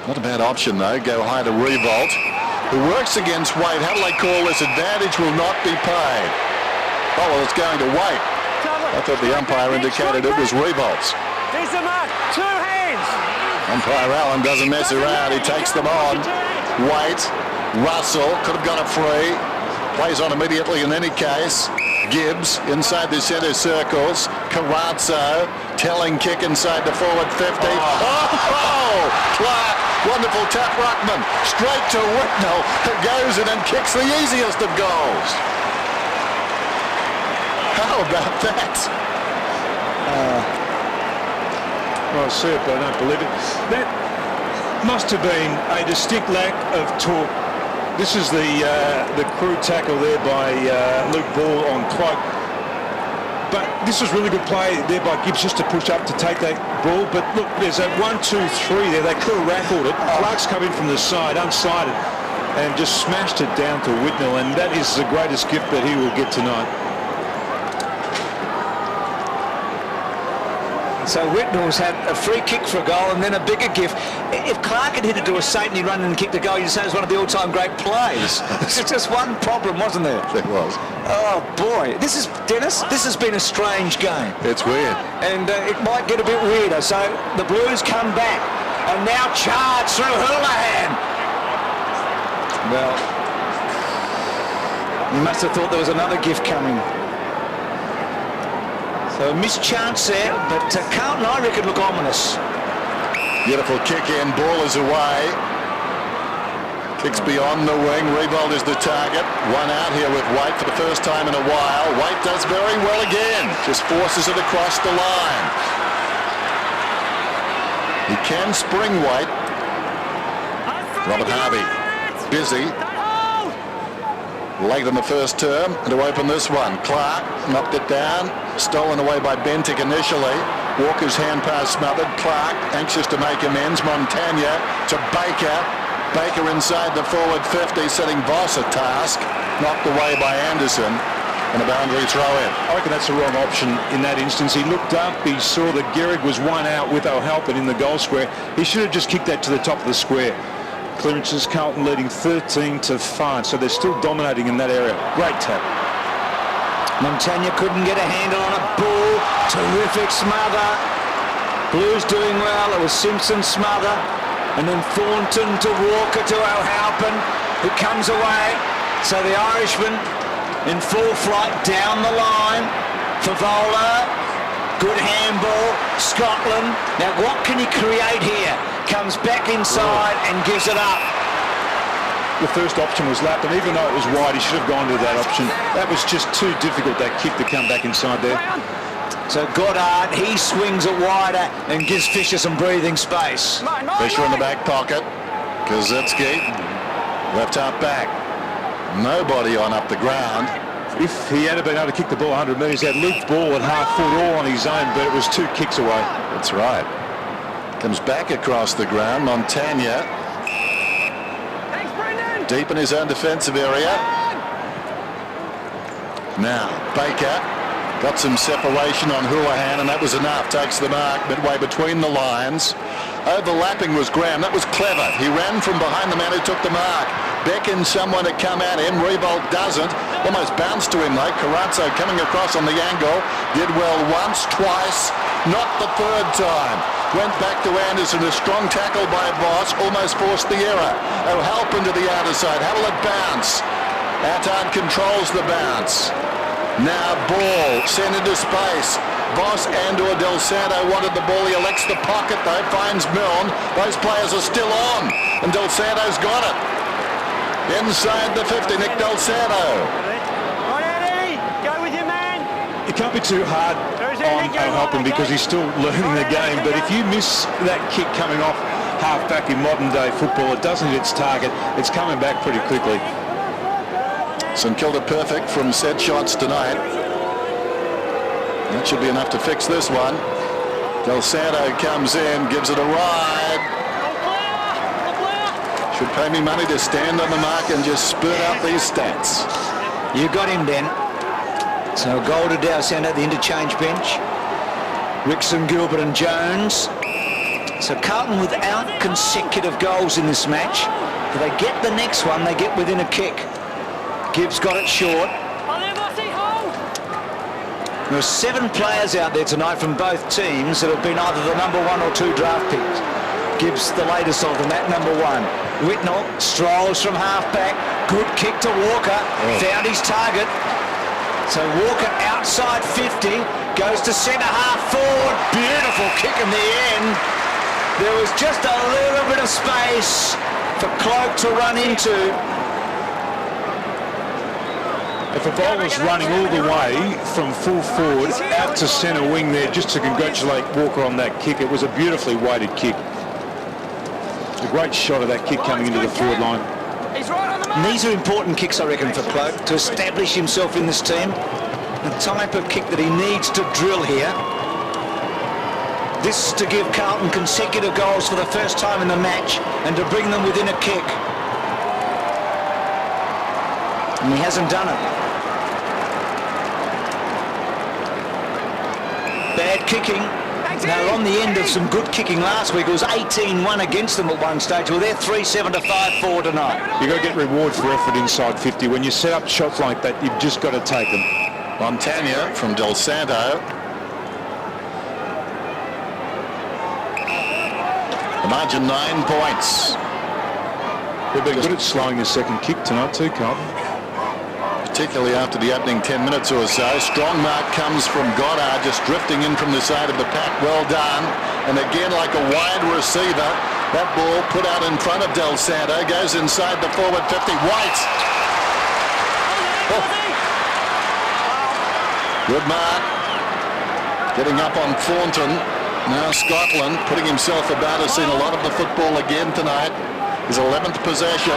Not a bad option, though. Go high to Revolt, who works against Wade. How do they call this? Advantage will not be paid. Oh, well, it's going to Wade. I thought the umpire indicated it was Revolt's. Here's the man. 2 hands. Umpire Allen doesn't mess around. He takes them on. Waite, Russell, could have got a free. Plays on immediately in any case. Gibbs inside the centre circles. Carazzo, telling kick inside the forward 50. Oh! Clark, wonderful tap ruckman. Straight to Whitnell, who goes in and kicks the easiest of goals. How about that? Well, I see it, but I don't believe it. That must have been a distinct lack of torque. This is the crude tackle there by Luke Ball on Cloak. But this was really good play there by Gibbs just to push up to take that ball. But look, there's a 1, 2, 3 there. They could have rackled it. Clark's come in from the side, unsighted, and just smashed it down to Whitnell. And that is the greatest gift that he will get tonight. So Whitnell's had a free kick for a goal and then a bigger gift. If Clark had hit it to a Saint and he run and kicked the goal, you'd say it was one of the all-time great plays. There's just one problem, wasn't there? There was. Oh, boy. Dennis, this has been a strange game. It's weird. And it might get a bit weirder. So the Blues come back and now charge through Houlihan. Well, you must have thought there was another gift coming. So a missed chance there, but Carlton, I reckon, look ominous. Beautiful kick in, ball is away. Kicks beyond the wing, Revolt is the target. One out here with White for the first time in a while. White does very well again, just forces it across the line. He can spring White. Robert Harvey, busy. Late in the first term, and to open this one. Clark knocked it down, stolen away by Bentic initially. Walker's hand pass smothered. Clark anxious to make amends. Montagna to Baker. Baker inside the forward 50, setting Voss a task. knocked away by Anderson, and a boundary throw in. I reckon that's the wrong option in that instance. He looked up, he saw that Gehrig was one out with O'Halpin in the goal square. He should have just kicked that to the top of the square. Clearances, Carlton leading 13-5, so they're still dominating in that area. Great tap. Montagna couldn't get a handle on a ball. Terrific smother. Blues doing well. It was Simpson's smother. And then Thornton to Walker to O'Halpin, who comes away. So the Irishman in full flight down the line. Favola, good handball. Scotland. Now what can he create here? Comes back inside and gives it up. The first option was lap, and even though it was wide, he should have gone to that option. That was just too difficult, that kick, to come back inside there. So Goddard, he swings it wider and gives Fisher some breathing space. Fisher in the back pocket. Kaczynski, left half back. Nobody on up the ground. If he had been able to kick the ball 100 metres, he had looped ball at half foot all on his own, but it was 2 kicks away. That's right. Comes back across the ground. Montagna deep in his own defensive area. Now Baker got some separation on Houlihan, and that was enough. Takes the mark midway between the lines. Overlapping was Graham. That was clever. He ran from behind the man who took the mark. Beckons someone to come at him. Revolt doesn't. Almost bounced to him though. Carrazzo coming across on the angle. Did well once, twice. Not the third time. Went back to Anderson. A strong tackle by Voss. Almost forced the error. O'Halpin to the outer side. How will it bounce? Attard controls the bounce. Now ball sent into space. Voss and/or Del Santo wanted the ball. He elects the pocket though. Finds Milne. Those players are still on. And Del Santo's got it. Inside the 50, Nick Del Santo. Right out, Eddie. Go with your man. It can't be too hard on O'Halpin because he's still learning the game, but if you miss that kick coming off half-back in modern-day football, it doesn't hit its target. It's coming back pretty quickly. St Kilda perfect from set shots tonight. That should be enough to fix this one. Del Santo comes in, gives it a ride. Should pay me money to stand on the mark and just spurt out these stats. You got him, Ben. So goal to Del Santo at the interchange bench. Rickson, Gilbert and Jones. So Carlton without consecutive goals in this match. If they get the next one, they get within a kick. Gibbs got it short. There are 7 players out there tonight from both teams that have been either the number 1 or 2 draft picks. Gibbs the latest of them at number 1. Whitnell strolls from half-back. Good kick to Walker. Found his target. So Walker outside 50. Goes to centre-half forward. Beautiful kick in the end. There was just a little bit of space for Cloak to run into. If a bowler's running all the way from full forward out to centre wing there just to congratulate Walker on that kick, it was a beautifully weighted kick. A great shot of that kick coming into the forward line. And these are important kicks, I reckon, for Cloak to establish himself in this team. The type of kick that he needs to drill here. This is to give Carlton consecutive goals for the first time in the match and to bring them within a kick. And he hasn't done it. Bad kicking. Now on the end of some good kicking last week. It was 18-1 against them at one stage. Well, they're 3-7-5-4 tonight. You've got to get reward for effort inside 50. When you set up shots like that, you've just got to take them. Montagna from Del Santo. The margin 9 points. They've been good at slowing the second kick tonight too, Carlton. Particularly after the opening 10 minutes or so. Strong mark comes from Goddard, just drifting in from the side of the pack. Well done. And again, like a wide receiver, that ball put out in front of Del Santo, goes inside the forward 50. White. Oh. Good mark. Getting up on Thornton. Now Scotland putting himself about. Has seen a lot of the football again tonight. His 11th possession.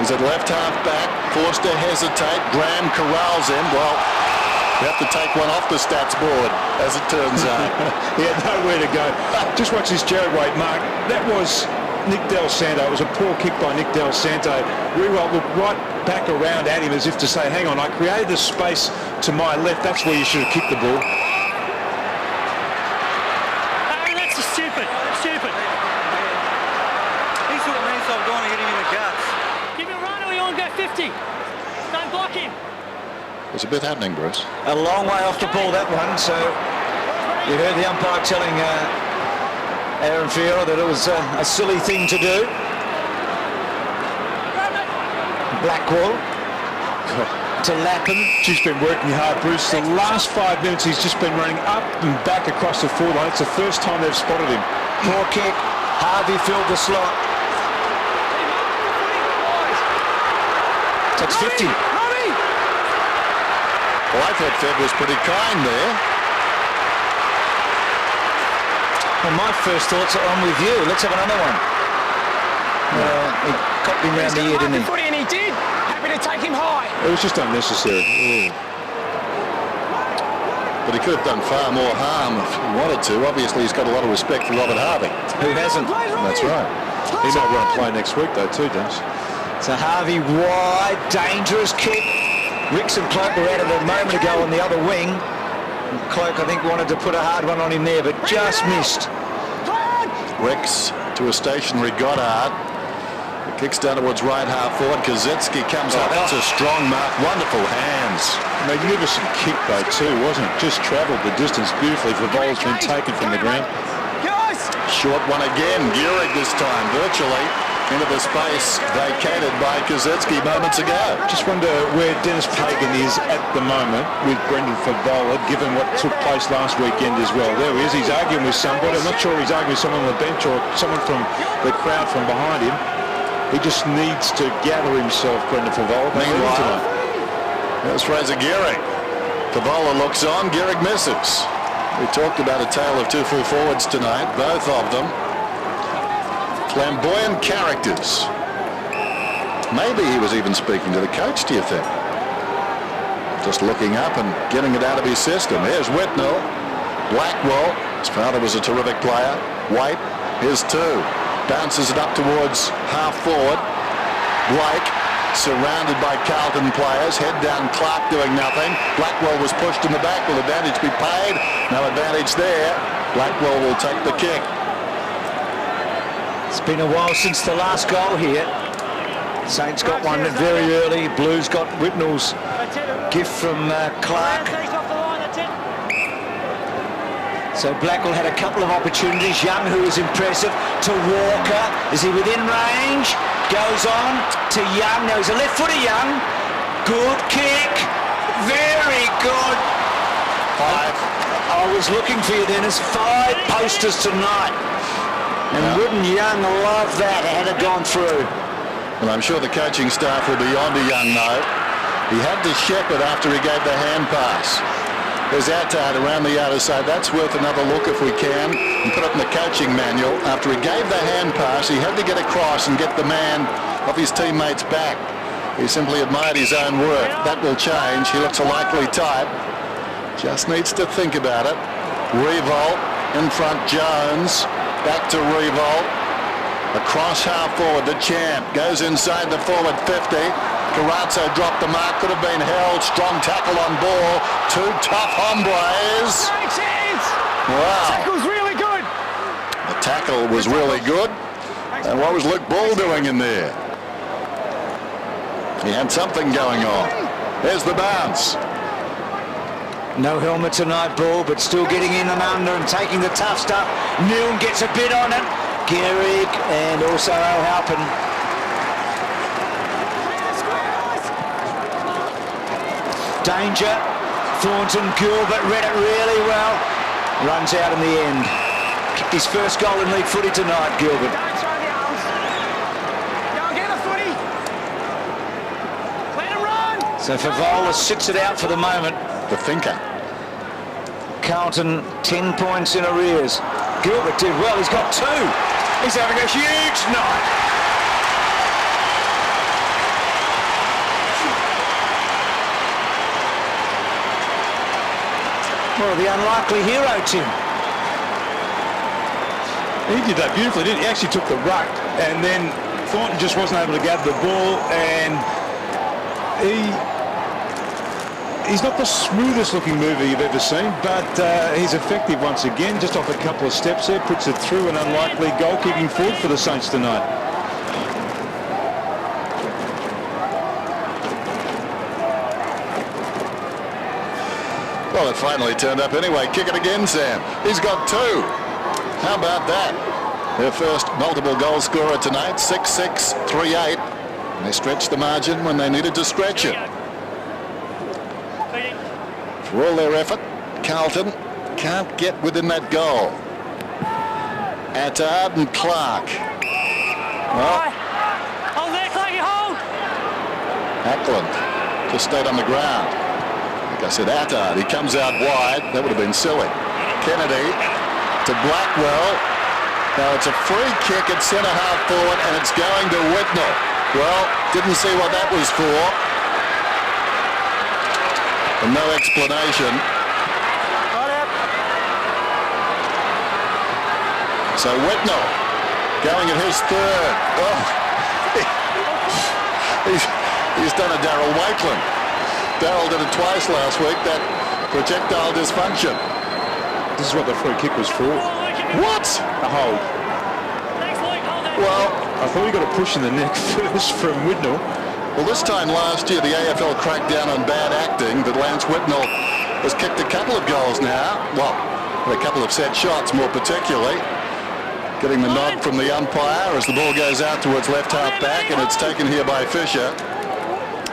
He's at left half back, forced to hesitate. Graham corrals him. Well, you have to take one off the stats board, as it turns out. He had nowhere to go. Just watch this Jared Waite mark. That was Nick Del Santo. It was a poor kick by Nick Del Santo. Rewalt looked right back around at him as if to say, hang on, I created the space to my left. That's where you should have kicked the ball. That's stupid. Stupid. He's what it means I'm going to hit him in the guts. Give him a run or you want to go 50. Don't block him. There's a bit happening, Bruce. A long way off the ball, that one. So you heard the umpire telling Aaron Fiora that it was a silly thing to do. Blackwell to Lapham. She's been working hard, Bruce. The last 5 minutes he's just been running up and back across the forward line. It's the first time they've spotted him. Poor kick. Harvey filled the slot. Takes 50. Well, I thought Fed was pretty kind there. Well, my first thoughts are on with you. Let's have another one. He copped him round the ear, didn't he? And he did. Happy to take him high. It was just unnecessary. But he could have done far more harm if he wanted to. Obviously, he's got a lot of respect for Robert Harvey. Who hasn't? That's right. He might run a play next week, though, too, Dennis. So Harvey wide, dangerous kick. Ricks and Cloak were at it a moment ago on the other wing. And Cloak, I think, wanted to put a hard one on him there, but just missed. Rex to a stationary Goddard. The kick's down towards right half forward. Kaczynski comes up. That's a strong mark. Wonderful hands. Magnificent kick, though, too, wasn't it? Just travelled the distance beautifully. The ball's been taken from the ground. Short one again. Gehrig this time, virtually into the space vacated by Kaczynski moments ago. Just wonder where Dennis Pagan is at the moment with Brendan Favola, given what took place last weekend as well. There he is. He's arguing with somebody. I'm not sure he's arguing with someone on the bench or someone from the crowd from behind him. He just needs to gather himself, Brendan Favola. Meanwhile, there's Fraser Gehrig. Favola looks on. Gehrig misses. We talked about a tale of two full forwards tonight, both of them flamboyant characters. Maybe he was even speaking to the coach, do you think? Just looking up and getting it out of his system. Here's Whitnell. Blackwell, his father was a terrific player. White, here's two. Bounces it up towards half forward. Blake, surrounded by Carlton players. Head down, Clark doing nothing. Blackwell was pushed in the back. Will advantage be paid? No advantage there. Blackwell will take the kick. It's been a while since the last goal here. Saints got one very early. Blues got Whitnell's gift from Clark. So Blackwell had a couple of opportunities. Young, who was impressive, to Walker. Is he within range? Goes on to Young. Now he's a left footer, Young. Good kick. Very good. I was looking for you, Dennis. 5 posters tonight. And wouldn't Young love that had it gone through? Well, I'm sure the coaching staff will be on to Young, though. He had to shepherd after he gave the hand pass. There's Attard around the outer side. That's worth another look if we can. And put it in the coaching manual. After he gave the hand pass, he had to get across and get the man off his teammates back. He simply admired his own work. That will change. He looks a likely type. Just needs to think about it. Revolt in front, Jones. Back to Revolt. Across half forward, the champ. Goes inside the forward 50. Carazzo dropped the mark. Could have been held. Strong tackle on ball. Two tough hombres. Wow. Tackle's really good. The tackle was really good. And what was Luke Ball doing in there? He had something going on. There's the bounce. No helmet tonight, Ball, but still getting in and under and taking the tough stuff. Milne gets a bit on it. Gehrig and also O'Halpin. Danger. Thornton, Gilbert read it really well. Runs out in the end. Kicked his first goal in league footy tonight, Gilbert. Don't throw the arms. Go get the footy. Let him run. So Favola sits it out for the moment. The thinker. Carlton 10 points in arrears. Gilbert did well. He's got 2. He's having a huge night. Well, the unlikely hero, Tim. He did that beautifully, didn't he? He actually took the ruck, and then Thornton just wasn't able to gather the ball, and he's not the smoothest looking mover you've ever seen, but he's effective once again, just off a couple of steps there, puts it through an unlikely goal-kicking forward for the Saints tonight. Well, it finally turned up anyway. Kick it again, Sam. He's got 2. How about that? Their first multiple goal scorer tonight, 6-6, 3-8. And they stretched the margin when they needed to stretch it. For all their effort, Carlton can't get within that goal. Attard and Clark. Well, Hold there, Clarky, hold! Ackland just stayed on the ground. Like I said, Attard, he comes out wide. That would have been silly. Kennedy to Blackwell. Now it's a free kick at centre-half forward, and it's going to Whitnell. Well, didn't see what that was for. And no explanation. So Whitnell going at his 3rd. Oh, he's done a Darryl Wakeland. Darryl did it twice last week, that projectile dysfunction. This is what the free kick was for. What? A hold. Well, I thought he got a push in the neck first from Whitnell. well, this time last year, the AFL cracked down on bad acting, but Lance Whitnell has kicked a couple of goals now. Well, a couple of set shots more particularly. Getting the nod from the umpire as the ball goes out towards left half back, and it's taken here by Fisher.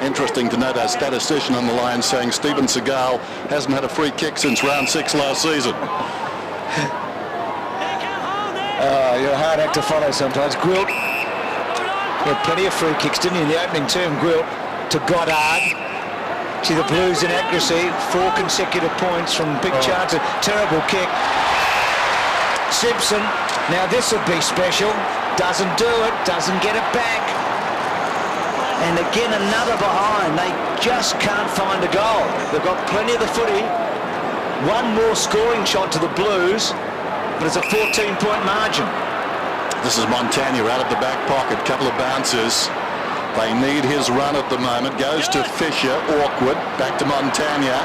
Interesting to note our statistician on the line saying Steven Seagal hasn't had a free kick since round 6 last season. You're a hard act to follow sometimes. Gwilt had plenty of free kicks, didn't he, in the opening term? Gwilt to Goddard. See the Blues in accuracy. 4 consecutive points from big chances. Terrible kick. Simpson. Now this would be special. Doesn't do it. Doesn't get it back. And again, another behind. They just can't find a goal. They've got plenty of the footy. One more scoring shot to the Blues, but it's a 14-point margin. This is Montagna out of the back pocket. Couple of bounces. They need his run at the moment. Goes to Fisher. Awkward. Back to Montagna.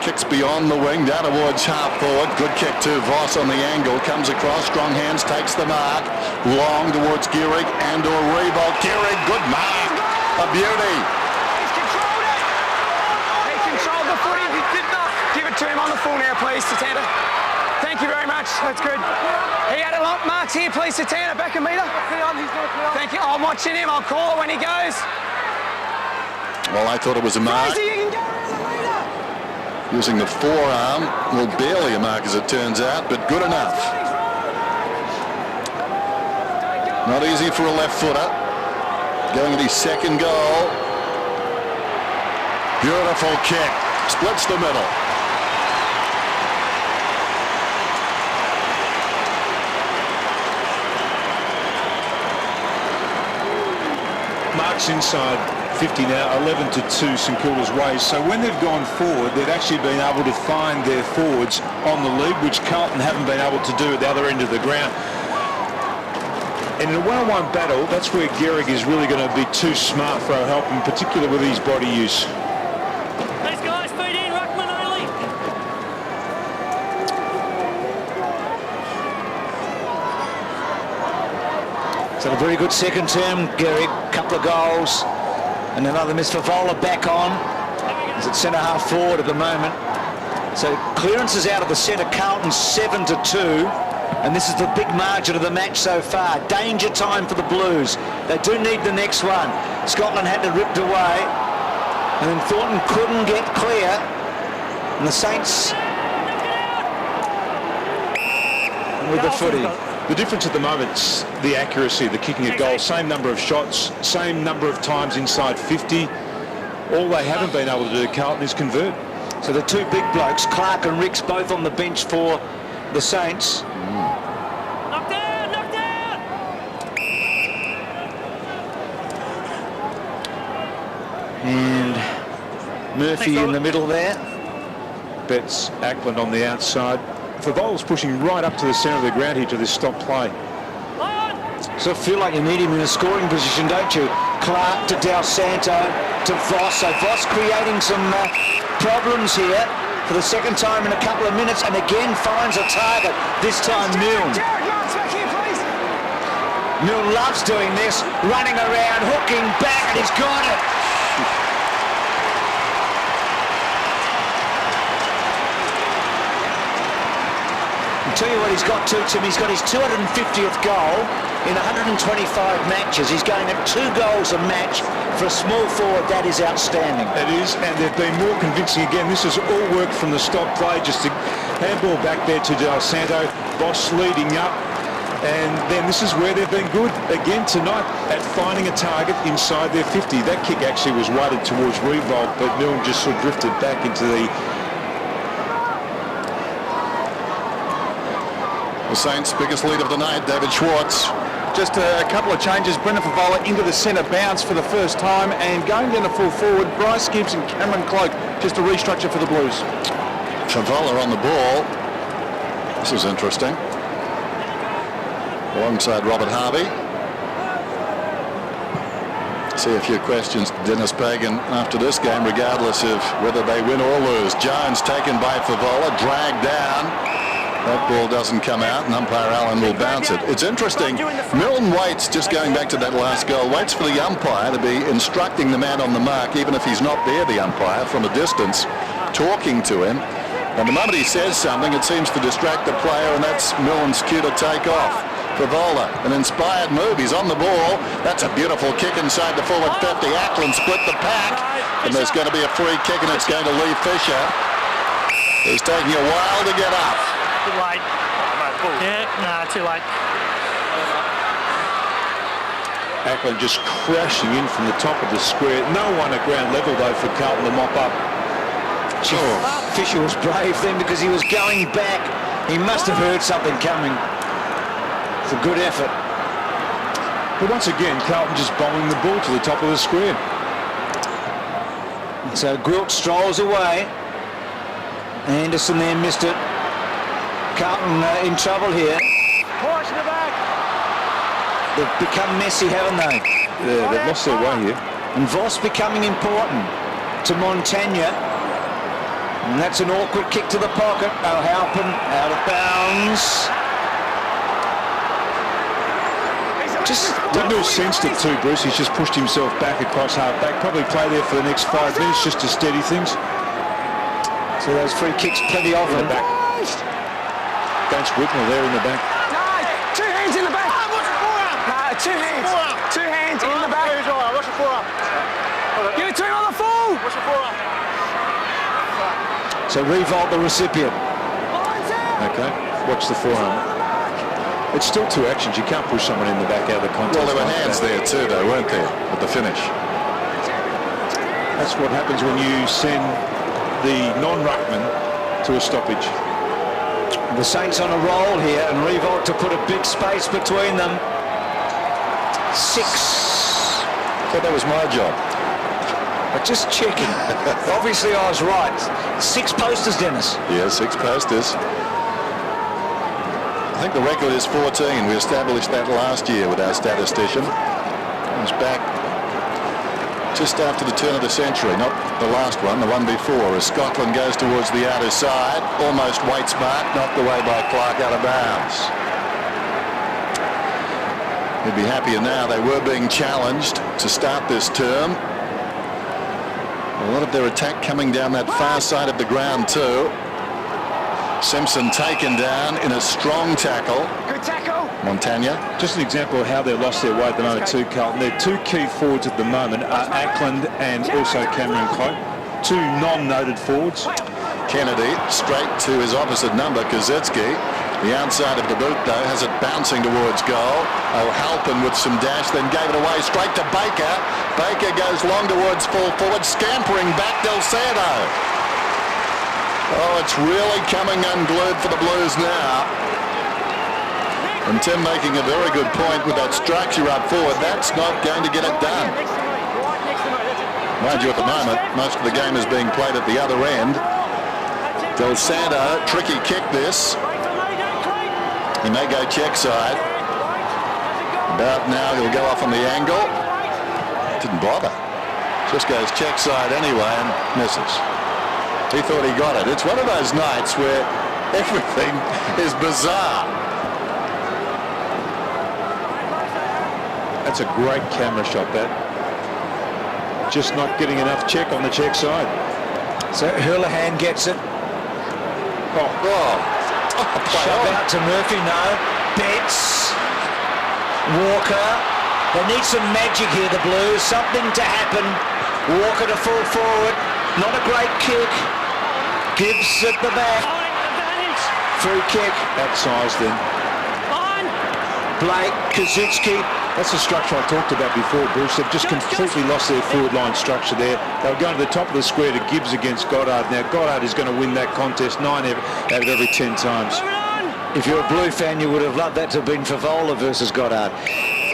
Kicks beyond the wing. Down towards half forward. Good kick to Voss on the angle. Comes across. Strong hands. Takes the mark. Long towards Gehrig and or Revolt. Gehrig. Good mark. A beauty. He's controlled it. He controlled the footy. He did not. Give it to him on the full now, please, Satanta. Thank you very much. That's good. He had a lot marks here, please, Satana. Back a metre. Thank you. I'm watching him. I'll call it when he goes. Well, I thought it was a mark. Crazy, you can go around the metre. Using the forearm. Well, barely a mark as it turns out, but good enough. Not easy for a left footer. Going at his 2nd goal. Beautiful kick. Splits the middle. Mark's inside 50 now, 11-2 St Kilda's way. So when they've gone forward, they've actually been able to find their forwards on the lead, which Carlton haven't been able to do at the other end of the ground. And in a one-on-one battle, that's where Gehrig is really going to be too smart for our help, in particular with his body use. These guys feed in, ruckman only. He's had a very good second term, Gehrig. Couple of goals. And another miss for Vola back on. He's at centre-half forward at the moment. So clearances out of the centre. Carlton 7-2. And this is the big margin of the match so far. Danger time for the Blues. They do need the next one. Scotland had to rip it away. And then Thornton couldn't get clear. And the Saints with the footy. The difference at the moment's the accuracy, the kicking a goal. Same number of shots, same number of times inside 50. All they haven't been able to do, Carlton, is convert. So the 2 big blokes, Clark and Ricks, both on the bench for the Saints. Knock down, knock down. And Murphy in the middle there. Betts, Ackland on the outside. Favola's pushing right up to the centre of the ground here to this stop play. So feel like you need him in a scoring position, don't you? Clark to Del Santo to Voss. So Voss creating some problems here for the second time in a couple of minutes, and again finds a target, this time Milne. Milne loves doing this, running around, hooking back, and he's got it. I'll tell you what he's got to, Tim. He's got his 250th goal in 125 matches. He's going at 2 goals a match. For a small forward, that is outstanding. It is, and they've been more convincing again. This is all work from the stop play, just a handball back there to Del Santo. Voss leading up, and then this is where they've been good again tonight at finding a target inside their 50. That kick actually was weighted towards Revolt, but Milne just sort of drifted back into the Saints' biggest lead of the night, David Schwartz. Just a couple of changes. Brendan Favola into the centre bounce for the first time, and going down to full forward, Bryce Gibbs and Cameron Cloak, just a restructure for the Blues. Favola on the ball. This is interesting. Alongside Robert Harvey. See a few questions to Dennis Pagan after this game, regardless of whether they win or lose. Jones taken by Favola, dragged down. That ball doesn't come out, and umpire Allen will bounce it. It's interesting. Milne waits, just going back to that last goal, waits for the umpire to be instructing the man on the mark, even if he's not there, the umpire, from a distance, talking to him. And the moment he says something, it seems to distract the player, and that's Milne's cue to take off. Favola, an inspired move. He's on the ball. That's a beautiful kick inside the forward 50. Ackland split the pack, and there's going to be a free kick, and it's going to leave Fisher. He's taking a while to get up. Too late. Yeah, nah, too late. Ackland just crashing in from the top of the square. No one at ground level though for Carlton to mop up. Sure. Fisher was brave then because he was going back. He must have heard something coming. It's a good effort. But once again, Carlton just bombing the ball to the top of the square. So Gwilt strolls away. Anderson there missed it. Carlton in trouble here. Push in the back. They've become messy, haven't they? Yeah, they've lost their way here. And Voss becoming important to Montagna. And that's an awkward kick to the pocket. O'Halpin out of bounds. Just didn't have sensed it too, Bruce. He's just pushed himself back across half back. Probably play there for the next 5 minutes just to steady things. So those free kicks, plenty of them. Back. Against Whitnell there in the back. No, 2 hands in the back. No, 2 hands. 2 hands in the back. What's your forearm? Give it to him on the full. What's your forearm? So Revolt the recipient. Okay, watch the forearm. It's still 2 actions. You can't push someone in the back out of the contest. Well, there were like hands that. there too, though, weren't there, at the finish? That's what happens when you send the non-ruckman to a stoppage. The Saints on a roll here, and Revolt to put a big space between them. 6. I thought that was my job. But just checking. Obviously I was right. 6 posters, Dennis. Yeah, 6 posters. I think the record is 14. We established that last year with our statistician. It was back just after the turn of the century, not the last one, the one before, as Scotland goes towards the outer side, almost waits mark, knocked away by Clark out of bounds. He'd be happier now. They were being challenged to start this term. A lot of their attack coming down that far side of the ground too. Simpson taken down in a strong tackle. Good tackle. Montagna. Just an example of how they've lost their way at the moment too, Carlton. Their 2 key forwards at the moment are Ackland and also Cameron Cloak. 2 non-noted forwards. Kennedy straight to his opposite number, Kazitsky. The outside of the boot, though, has it bouncing towards goal. O'Halpin with some dash, then gave it away straight to Baker. Baker goes long towards full forward, scampering back Del Santo. Oh, it's really coming unglued for the Blues now. And Tim making a very good point with that structure up forward. That's not going to get it done. Mind you, at the moment, most of the game is being played at the other end. Del Santo, tricky kick this. He may go check side. About now he'll go off on the angle. Didn't bother. Just goes check side anyway and misses. He thought he got it. It's one of those nights where everything is bizarre. That's a great camera shot, that. Just not getting enough check on the check side. So Houlihan gets it. Shove out to Murphy, no. Betts. Walker. They need some magic here, the Blues. Something to happen. Walker to fall forward. Not a great kick. Gibbs at the back. Free kick. Outsized then. Blake, Kaczynski. That's the structure I talked about before, Bruce. They've just completely lost their forward line structure there. They were going to the top of the square to Gibbs against Goddard. Now, Goddard is going to win that contest 9 out of every 10 times. If you're a Blue fan, you would have loved that to have been Favola versus Goddard.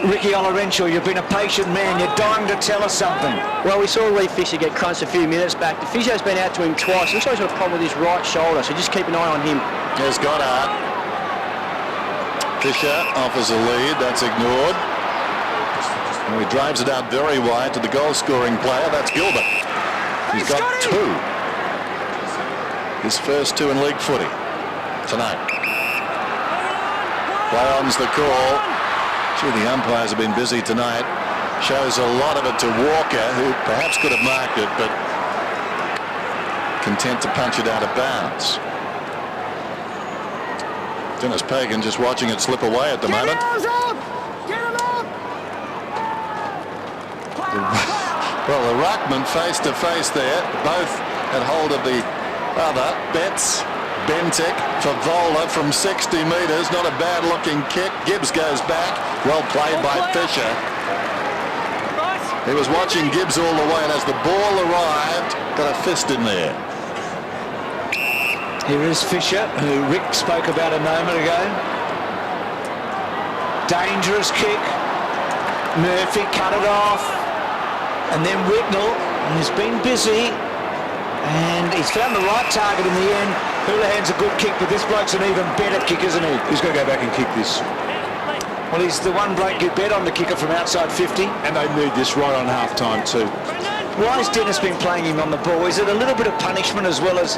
Ricky Olorenshaw, you've been a patient man. You're dying to tell us something. Well, we saw Lee Fisher get crunched a few minutes back. The physio's been out to him twice. Looks like he's got a problem with his right shoulder, so just keep an eye on him. There's Goddard. Fisher offers a lead. That's ignored. And he drives it out very wide to the goal-scoring player. That's Gilbert. He's got 2. His first 2 in league footy tonight. Play on's the call. Gee, the umpires have been busy tonight. Shows a lot of it to Walker, who perhaps could have marked it, but content to punch it out of bounds. Dennis Pagan just watching it slip away at the moment. Well, the ruckman face to face there. Both had hold of the other. Betts, Bentic, Favola from 60 metres. Not a bad looking kick. Gibbs goes back. Well played by Fisher. He was watching Gibbs all the way, and as the ball arrived, got a fist in there. Here is Fisher, who Rick spoke about a moment ago. Dangerous kick. Murphy cut it off. And then Whitnell has been busy. And he's found the right target in the end. Houlihan's a good kick, but this bloke's an even better kick, isn't he? He's going to go back and kick this. Well, he's the one bloke you bet on the kicker from outside 50. And they need this right on half-time too. Why has Dennis been playing him on the ball? Is it a little bit of punishment as well as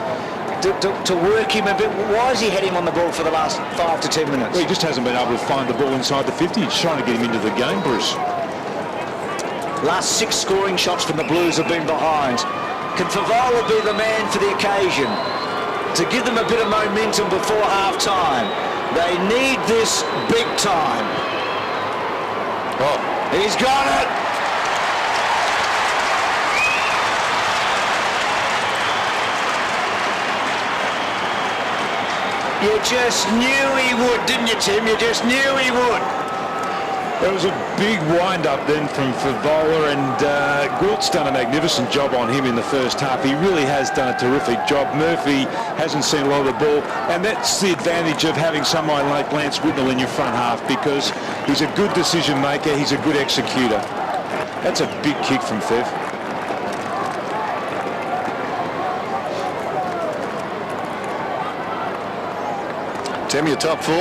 to work him a bit? Why has he had him on the ball for the last 5 to 10 minutes? Well, he just hasn't been able to find the ball inside the 50. He's trying to get him into the game, Bruce. Last 6 scoring shots from the Blues have been behind. Can Favola be the man for the occasion to give them a bit of momentum before half-time? They need this big time. Oh, he's got it! You just knew he would, didn't you, Tim? You just knew he would. There was a big wind-up then from Favola, and Gwilt's done a magnificent job on him in the first half. He really has done a terrific job. Murphy hasn't seen a lot of the ball, and that's the advantage of having someone like Lance Whitnell in your front half, because he's a good decision maker, he's a good executor. That's a big kick from Fev. Tim, your top 4?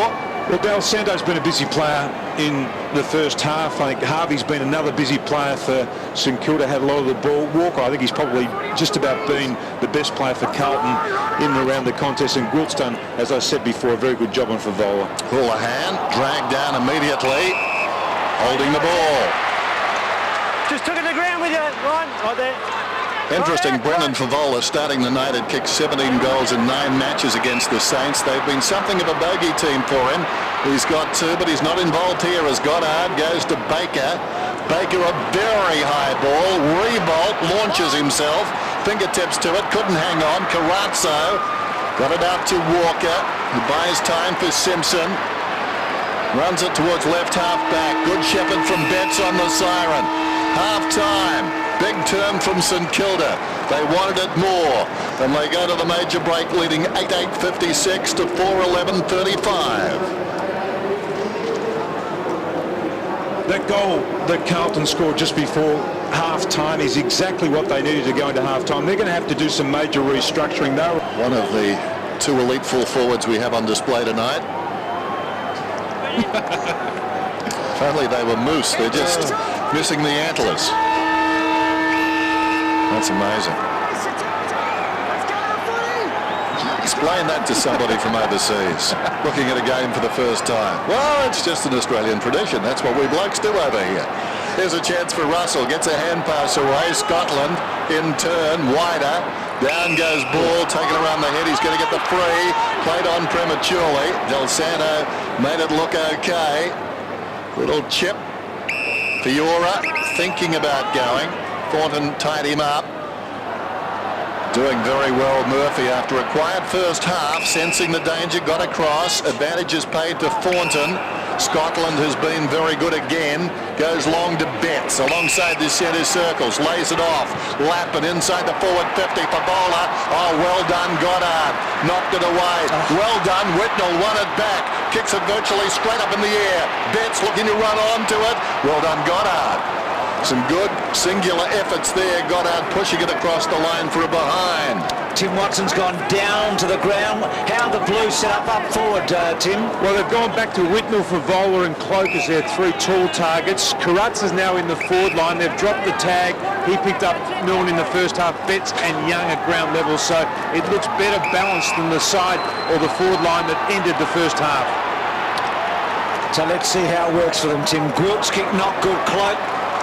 Well, Del Santo's been a busy player in the first half. I think Harvey's been another busy player for St Kilda, had a lot of the ball. Walker, I think he's probably just about been the best player for Carlton in and around the contest. And Gwilt's done, as I said before, a very good job on Favola. Houlihan dragged down immediately, holding the ball. Just took it to the ground with you, Ryan. Right there. Interesting, Brendan Favola starting the night had kicked 17 goals in 9 matches against the Saints. They've been something of a bogey team for him. He's got 2, but he's not involved here as Goddard goes to Baker. Baker, a very high ball. Revolt launches himself. Fingertips to it, couldn't hang on. Carazzo got it out to Walker, who buys time for Simpson. Runs it towards left half back. Good shepherd from Betts on the siren. Half time. Big turn from St Kilda. They wanted it more. And they go to the major break leading 8:56 to 4:11:35. That goal that Carlton scored just before half-time is exactly what they needed to go into half-time. They're going to have to do some major restructuring, though. One of the two elite full forwards we have on display tonight. If only they were moose. They're just missing the antlers. That's amazing. Explain that to somebody from overseas looking at a game for the first time. Well, it's just an Australian tradition. That's what we blokes do over here. Here's a chance for Russell. Gets a hand pass away. Scotland in turn. Wider. Down goes ball. Taken around the head. He's going to get the free. Played on prematurely. Del Santo made it look okay. Little chip. Fiora thinking about going. Thornton tied him up. Doing very well, Murphy, after a quiet first half, sensing the danger, got across. Advantage is paid to Thornton. Scotland has been very good again. Goes long to Betts, alongside the centre circles, lays it off. Lappin inside the forward 50 for Bowler. Oh, well done, Goddard. Knocked it away. Well done, Whitnell won it back. Kicks it virtually straight up in the air. Betts looking to run onto it. Well done, Goddard. Some good singular efforts there. Goddard pushing it across the line for a behind. Tim Watson's gone down to the ground. How the Blues set up forward, Tim? Well, they've gone back to Whitnell, Favola and Cloak as their three tall targets. Carruthers is now in the forward line. They've dropped the tag. He picked up Milne in the first half. Betts and Young at ground level. So it looks better balanced than the side or the forward line that ended the first half. So let's see how it works for them, Tim. Gwilt's kick, not good. Cloak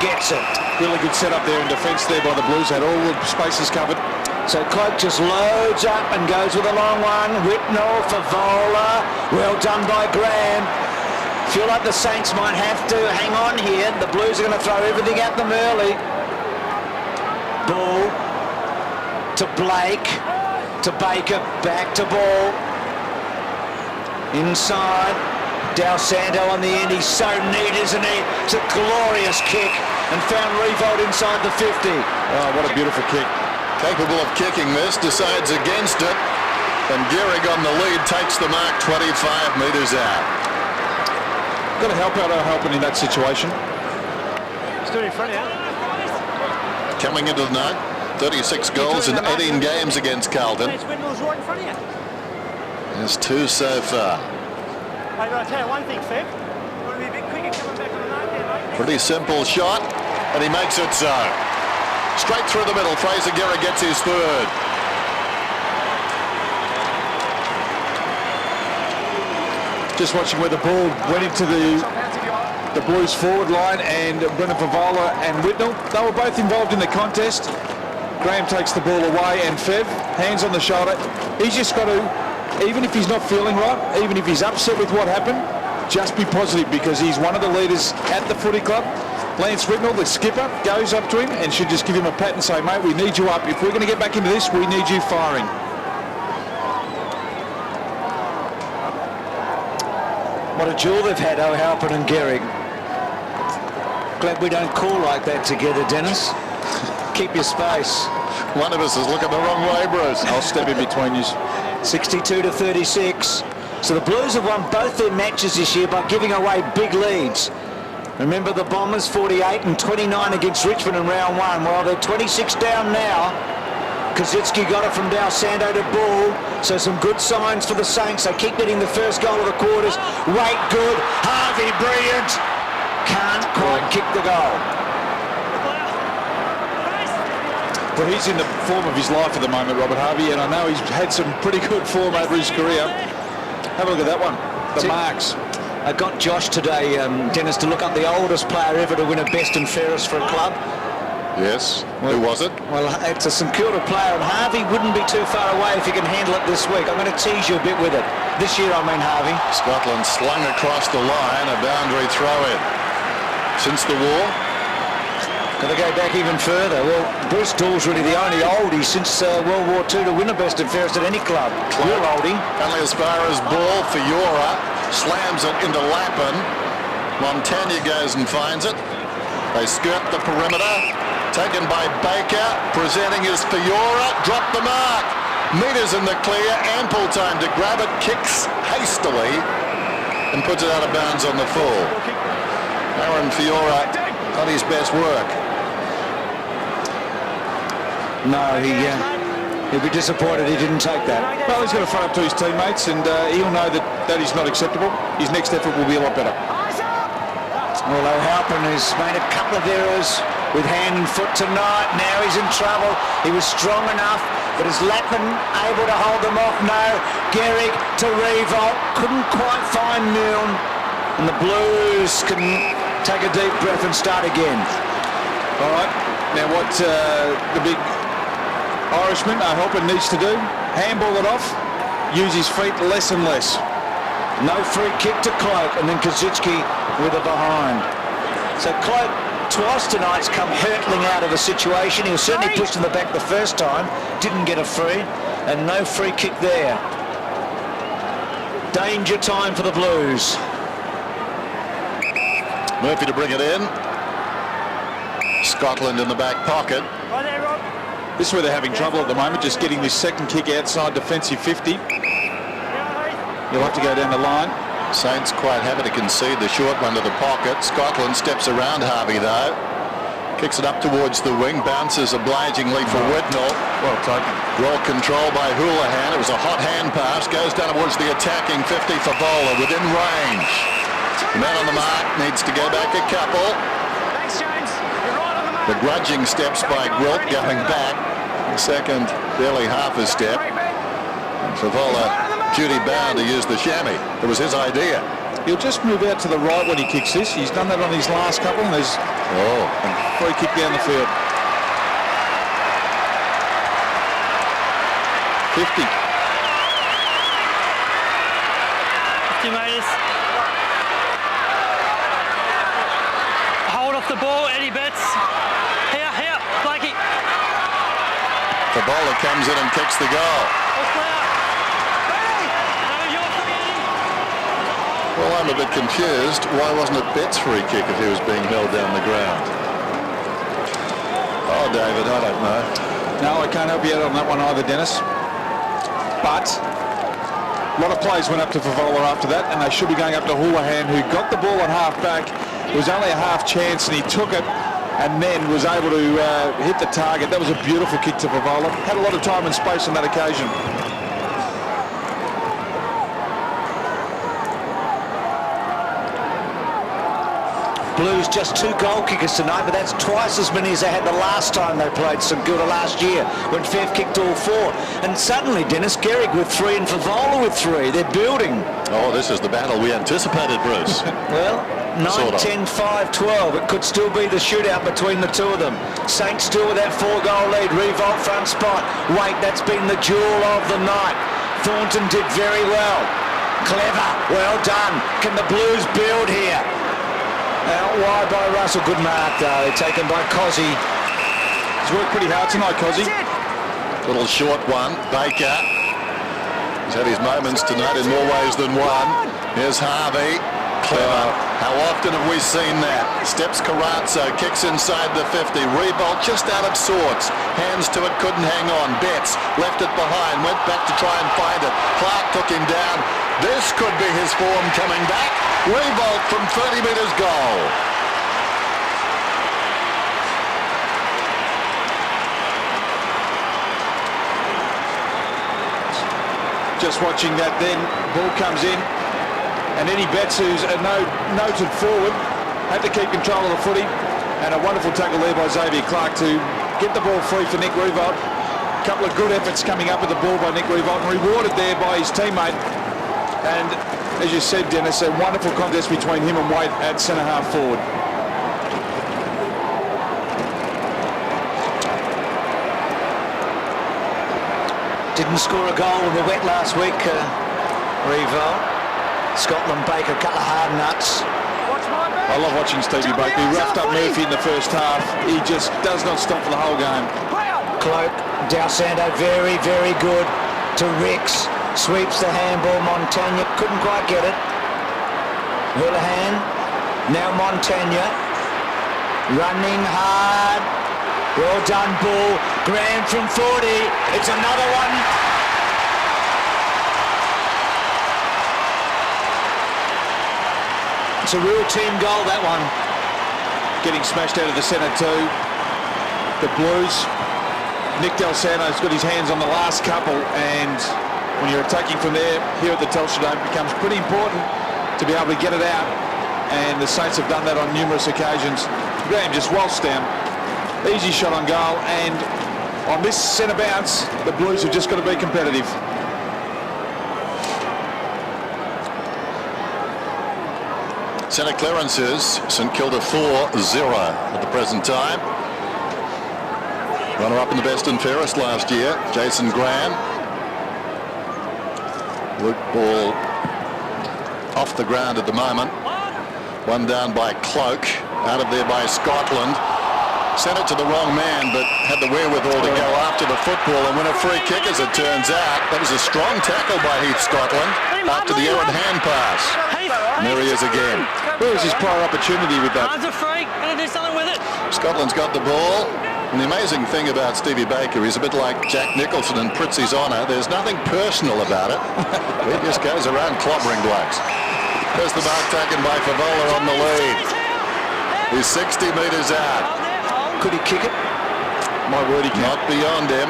gets it. Really good setup there in defence there by the Blues. Had all the spaces covered. So Cloak just loads up and goes with a long one. Whitnell for Vola. Well done by Graham. Feel like the Saints might have to hang on here. The Blues are going to throw everything at them early. Ball to Blake. To Baker. Back to Ball. Inside. Del Santo on the end. He's so neat, isn't he? It's a glorious kick. And found Revolt inside the 50. Oh, what a beautiful kick. Capable of kicking this, decides against it, and Gehrig on the lead takes the mark 25 metres out. Got to help out our helping in that situation. Stood in front of you. Coming into the night, 36 goals in 18 games against Carlton. Whitnell's right in front of you. There's two so far. I've got to tell you one thing, Feb. You want to be a bit quicker coming back on the night there, mate? Pretty simple shot, and he makes it so. Straight through the middle, Fraser Gehrig gets his third. Just watching where the ball went into the Blues forward line, and Brendan Favola and Whitnell, they were both involved in the contest. Graham takes the ball away, and Fev, hands on the shoulder. He's just got to, even if he's not feeling right, even if he's upset with what happened, just be positive, because he's one of the leaders at the footy club. Lance Whitnell, the skipper, goes up to him and should just give him a pat and say, mate, we need you up. If we're going to get back into this, we need you firing. What a duel they've had, O'Halpin and Gehrig. Glad we don't call like that together, Dennis. Keep your space. One of us is looking the wrong way, Bruce. I'll step in between you. 62-36. So the Blues have won both their matches this year by giving away big leads. Remember the Bombers 48 and 29 against Richmond in round one. Well, they're 26 down now. Kazitsky got it from Del Santo to Bull. So some good signs for the Saints. They keep getting the first goal of the quarters. Wait, good. Harvey, brilliant. Can't quite kick the goal. Well, he's in the form of his life at the moment, Robert Harvey, and I know he's had some pretty good form over his career. Have a look at that one. The marks. I got Josh today, Dennis, to look up the oldest player ever to win a best and fairest for a club. Yes. Who was it? Well, it's a St Kilda player, and Harvey wouldn't be too far away if he can handle it this week. I'm going to tease you a bit with it. This year, I mean, Harvey. Scotland slung across the line, a boundary throw-in. Since the war? Got to go back even further. Well, Bruce Dawes really the only oldie since World War II to win a best and fairest at any club. Real oldie. Only as far as ball for Fiora. Slams it into Lappin. Montagna goes and finds it. They skirt the perimeter. Taken by Baker. Presenting is Fiora. Drop the mark. Meters in the clear. Ample time to grab it. Kicks hastily and puts it out of bounds on the full. Aaron Fiora, not his best work. No, He'll be disappointed he didn't take that. Well, he's going to front up to his teammates, and he'll know that that is not acceptable. His next effort will be a lot better. Although Halpin has made a couple of errors with hand and foot tonight. Now he's in trouble. He was strong enough, but is Lappin able to hold them off? No. Gehrig to revolt. Couldn't quite find Milne. And the Blues can take a deep breath and start again. All right. Now what the big Irishman, Halpin, needs to do, handball it off, use his feet less and less. No free kick to Cloak, and then Kazitsky with a behind. So Cloak twice tonight's come hurtling out of a situation. He was certainly pushed in the back the first time, didn't get a free, and no free kick there. Danger time for the Blues. Murphy to bring it in. Scotland in the back pocket. Right there, Rob. This is where they're having trouble at the moment, just getting this second kick outside defensive 50. You'll have to go down the line. Saints quite happy to concede the short one to the pocket. Scotland steps around Harvey though. Kicks it up towards the wing. Bounces obligingly for Whitnell. Well taken. Well controlled by Houlihan. It was a hot hand pass. Goes down towards the attacking 50 for Bowler within range. The man on the mark needs to go back a couple. Thanks, James. You're right on the mark. Begrudging steps by Gwilt going back. Second, barely half a step. Favola duty bound to use the chamois. It was his idea. He'll just move out to the right when he kicks this. He's done that on his last couple, and there's a free kick down the field. 50. 50 metres. Hold off the ball, Eddie Betts. Here, Blakey. Favola comes in and kicks the goal. Well, I'm a bit confused. Why wasn't it Betts' free kick if he was being held down the ground? Oh, David, I don't know. No, I can't help you out on that one either, Dennis. But a lot of players went up to Favola after that, and they should be going up to Houlihan, who got the ball on half back. It was only a half chance, and he took it and then was able to hit the target. That was a beautiful kick to Favola. Had a lot of time and space on that occasion. Blues just 2 goal kickers tonight, but that's twice as many as they had the last time they played St.Kilda last year, when Fev kicked all 4. And suddenly Dennis Gehrig with 3 and Favola with 3. They're building. Oh, this is the battle we anticipated, Bruce. Well, 9, Sort of. 10, 5, 12. It could still be the shootout between the two of them. Saints still with that 4-goal lead. Revolt front spot. Wait, that's been the jewel of the night. Thornton did very well. Clever. Well done. Can the Blues build here? Out wide by Russell. Good mark though. Taken by Cozzy. He's worked pretty hard tonight, Cozzy. Little short one. Baker. He's had his moments tonight in more ways than one. Here's Harvey. Clever. How often have we seen that? Steps Carazzo, kicks inside the 50. Revolt just out of sorts. Hands to it, couldn't hang on. Betts left it behind, went back to try and find it. Clark took him down. This could be his form coming back. Revolt from 30 metres goal. Just watching that then, ball comes in, and Eddie Betts, who's a noted forward, had to keep control of the footy, and a wonderful tackle there by Xavier Clark to get the ball free for Nick Revolt. A couple of good efforts coming up with the ball by Nick Revolt, and rewarded there by his teammate. And as you said, Dennis, a wonderful contest between him and Wade at centre-half forward. Didn't score a goal in the wet last week, Revolt. Scotland Baker, a couple of hard nuts. I love watching Stevie Baker. He roughed up Murphy in the first half. He just does not stop for the whole game. Cloak, Dalsando, very, very good to Ricks. Sweeps the handball, Montagna couldn't quite get it. Houlihan, now Montagna, running hard. Well done, ball. Grand from 40. It's another one. It's a real team goal, that one. Getting smashed out of the centre too. The Blues Nick Del Santo's got his hands on the last couple, and when you're attacking from there, here at the Telstra Dome, it becomes pretty important to be able to get it out, and the Saints have done that on numerous occasions. Graham just waltzed down, easy shot on goal, and on this centre bounce, the Blues have just got to be competitive. Centre clearances, St Kilda 4-0 at the present time. Runner-up in the best and fairest last year, Jason Graham. Luke ball off the ground at the moment. One down by Cloak, out of there by Scotland. Sent it to the wrong man, but had the wherewithal to go after the football and win a free kick, as it turns out. That was a strong tackle by Heath Scotland after the errant hand pass. And there he is again. Where was his prior opportunity with that? Hands are free. Gonna do something with it. Scotland's got the ball. And the amazing thing about Stevie Baker is a bit like Jack Nicholson and Pritzy's honour. There's nothing personal about it. He just goes around clobbering blokes. There's the mark taken by Favola on the lead. He's 60 metres out. Could he kick it? My word, he can't. Not beyond him.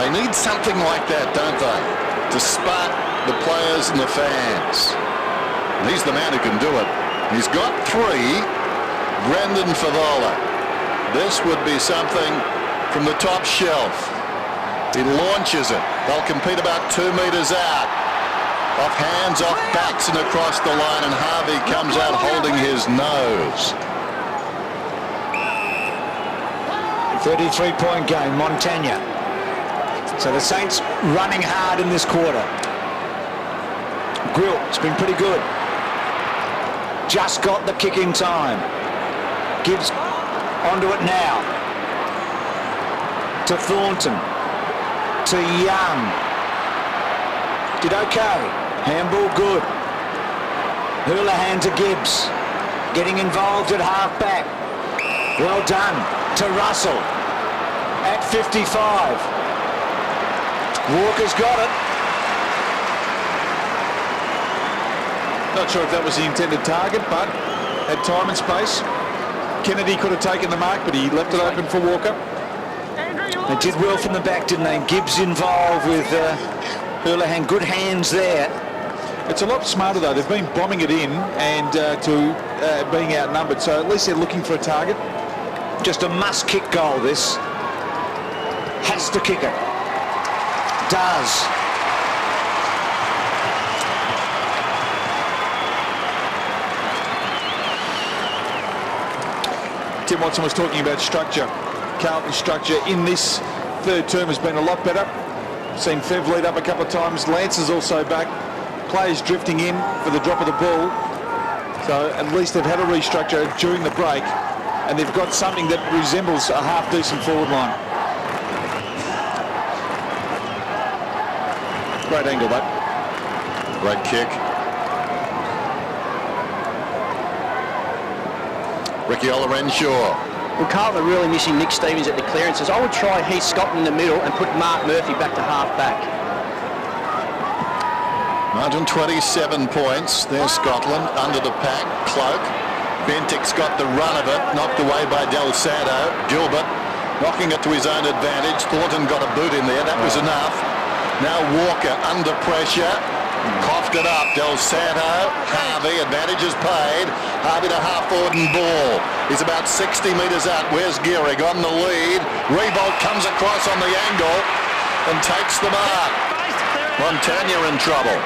They need something like that, don't they? To spark the players and the fans. And he's the man who can do it. He's got 3. Brendan Favola. This would be something from the top shelf. He launches it. They'll compete about 2 metres out. Off hands, off backs and across the line, and Harvey comes out holding his nose. 33-point game, Montagna. So the Saints running hard in this quarter. Grill, it's been pretty good. Just got the kick in time. Gibbs onto it now. To Thornton. To Young. Did okay. Handball good. Houlihan to Gibbs. Getting involved at half back. Well done to Russell at 55. Walker's got it. Not sure if that was the intended target, but had time and space. Kennedy could have taken the mark, but he left it open for Walker. They did well from the back, didn't they? Gibbs involved with Houlihan. Good hands there. It's a lot smarter, though. They've been bombing it in and to being outnumbered, so at least they're looking for a target. Just a must-kick goal, this. Has to kick it. Does. Tim Watson was talking about structure. Carlton's structure in this third term has been a lot better. Seen Fev lead up a couple of times. Lance is also back. Players drifting in for the drop of the ball. So at least they've had a restructure during the break, and they've got something that resembles a half-decent forward line. Great angle, though. Great kick. Ricky Olorenshaw. Well, Carlton are really missing Nick Stevens at the clearances. I would try Heath Scotland in the middle and put Mark Murphy back to half back. Margin 27 points. There's Scotland under the pack. Cloak. Bentic's got the run of it. Knocked away by Del Santo. Gilbert knocking it to his own advantage. Thornton got a boot in there. That was enough. Now Walker under pressure. Coughed it up. Del Santo. Harvey. Advantage is paid. Harvey to half forward and ball. He's about 60 metres out. Where's Gehrig on the lead? Revolt comes across on the angle and takes the mark. Montagna in trouble.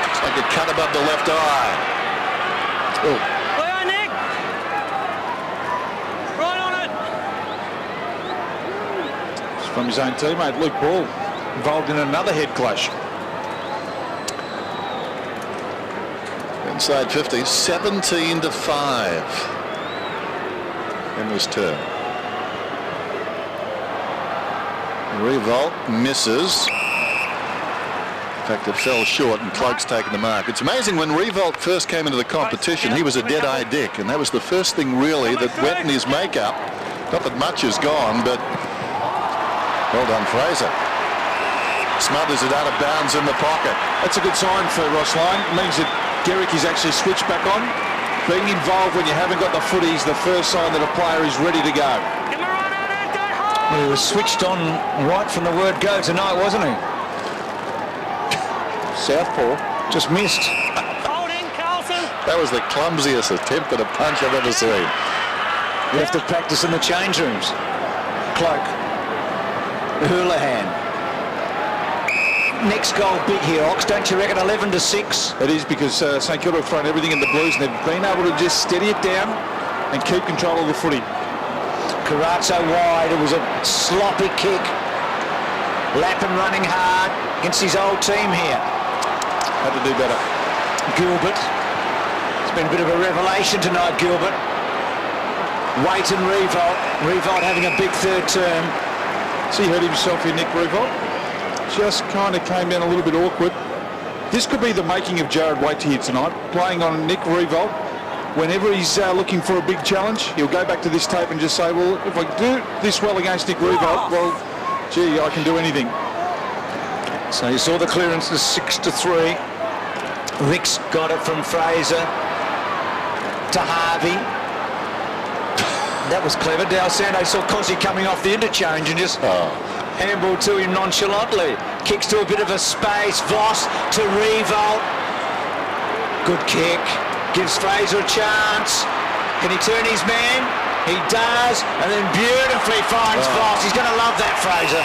Looks like a cut above the left eye. Oh. Play on, Nick. Right on it. It's from his own teammate, Luke Ball, involved in another head clash. Inside 50, 17-5 in this term. Revolt misses. In fact, it fell short and Cloak's taken the mark. It's amazing, when Revolt first came into the competition, he was a dead-eye dick, and that was the first thing really that went in his makeup. Not that much is gone, but well done, Fraser. Smothers it out of bounds in the pocket. That's a good sign for Ross Lyon. It means that Gehrig is actually switched back on. Being involved when you haven't got the footy is the first sign that a player is ready to go. Well, he was switched on right from the word go tonight, wasn't he? Southpaw. Just missed. Holding, Carlton. That was the clumsiest attempt at a punch I've ever seen. You have to practice in the change rooms. Cloak. Houlihan. Next goal big here, Ox, don't you reckon? 11-6. It is because St Kilda have thrown everything in the Blues and they've been able to just steady it down and keep control of the footy. Carazzo wide. It was a sloppy kick. Lappin running hard against his old team here. Had to do better. Gilbert. It's been a bit of a revelation tonight, Gilbert. Waite and Revolt. Revolt having a big third term. See, he hurt himself here, Nick Revolt. Just kind of came down a little bit awkward. This could be the making of Jared Waite here tonight, playing on Nick Revolt. Whenever he's looking for a big challenge, he'll go back to this tape and just say, well, if I do this well against Nick Revolt, well, gee, I can do anything. So you saw the clearance, 6-3. Ricks got it from Fraser to Harvey. That was clever. Dal Santo saw Cosy coming off the interchange and just handball to him nonchalantly. Kicks to a bit of a space. Voss to Revolt. Good kick. Gives Fraser a chance. Can he turn his man? He does. And then beautifully finds Voss. He's going to love that, Fraser.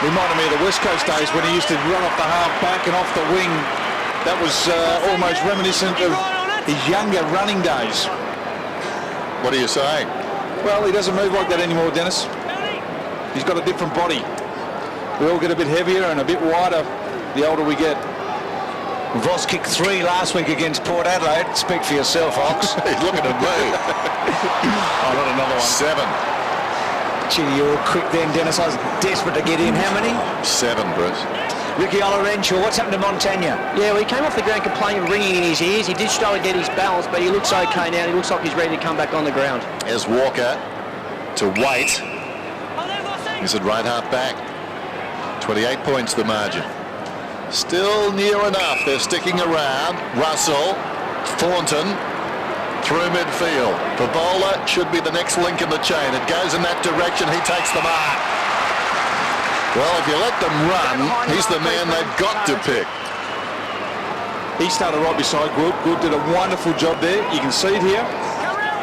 Reminded me of the West Coast days when he used to run off the half back and off the wing. That was almost reminiscent of his younger running days. What are you saying? Well, he doesn't move like that anymore, Dennis. He's got a different body. We all get a bit heavier and a bit wider the older we get. Voss kicked 3 last week against Port Adelaide. Speak for yourself, Ox. He's looking at me. Oh, not another one. 7. Gee, you were quick then, Dennis. I was desperate to get in. How many? 7, Bruce. Ricky Olorenshaw, what's happened to Montagna? Yeah, well, he came off the ground complaining, ringing in his ears. He did struggle to get his balance, but he looks okay now. He looks like he's ready to come back on the ground. Here's Walker to Waite. He's at right half back. 28 points the margin. Still near enough. They're sticking around. Russell, Thornton, through midfield. Pavola should be the next link in the chain. It goes in that direction. He takes the mark. Well, if you let them run, he's the man they've got to pick. He started right beside Good. Good did a wonderful job there. You can see it here.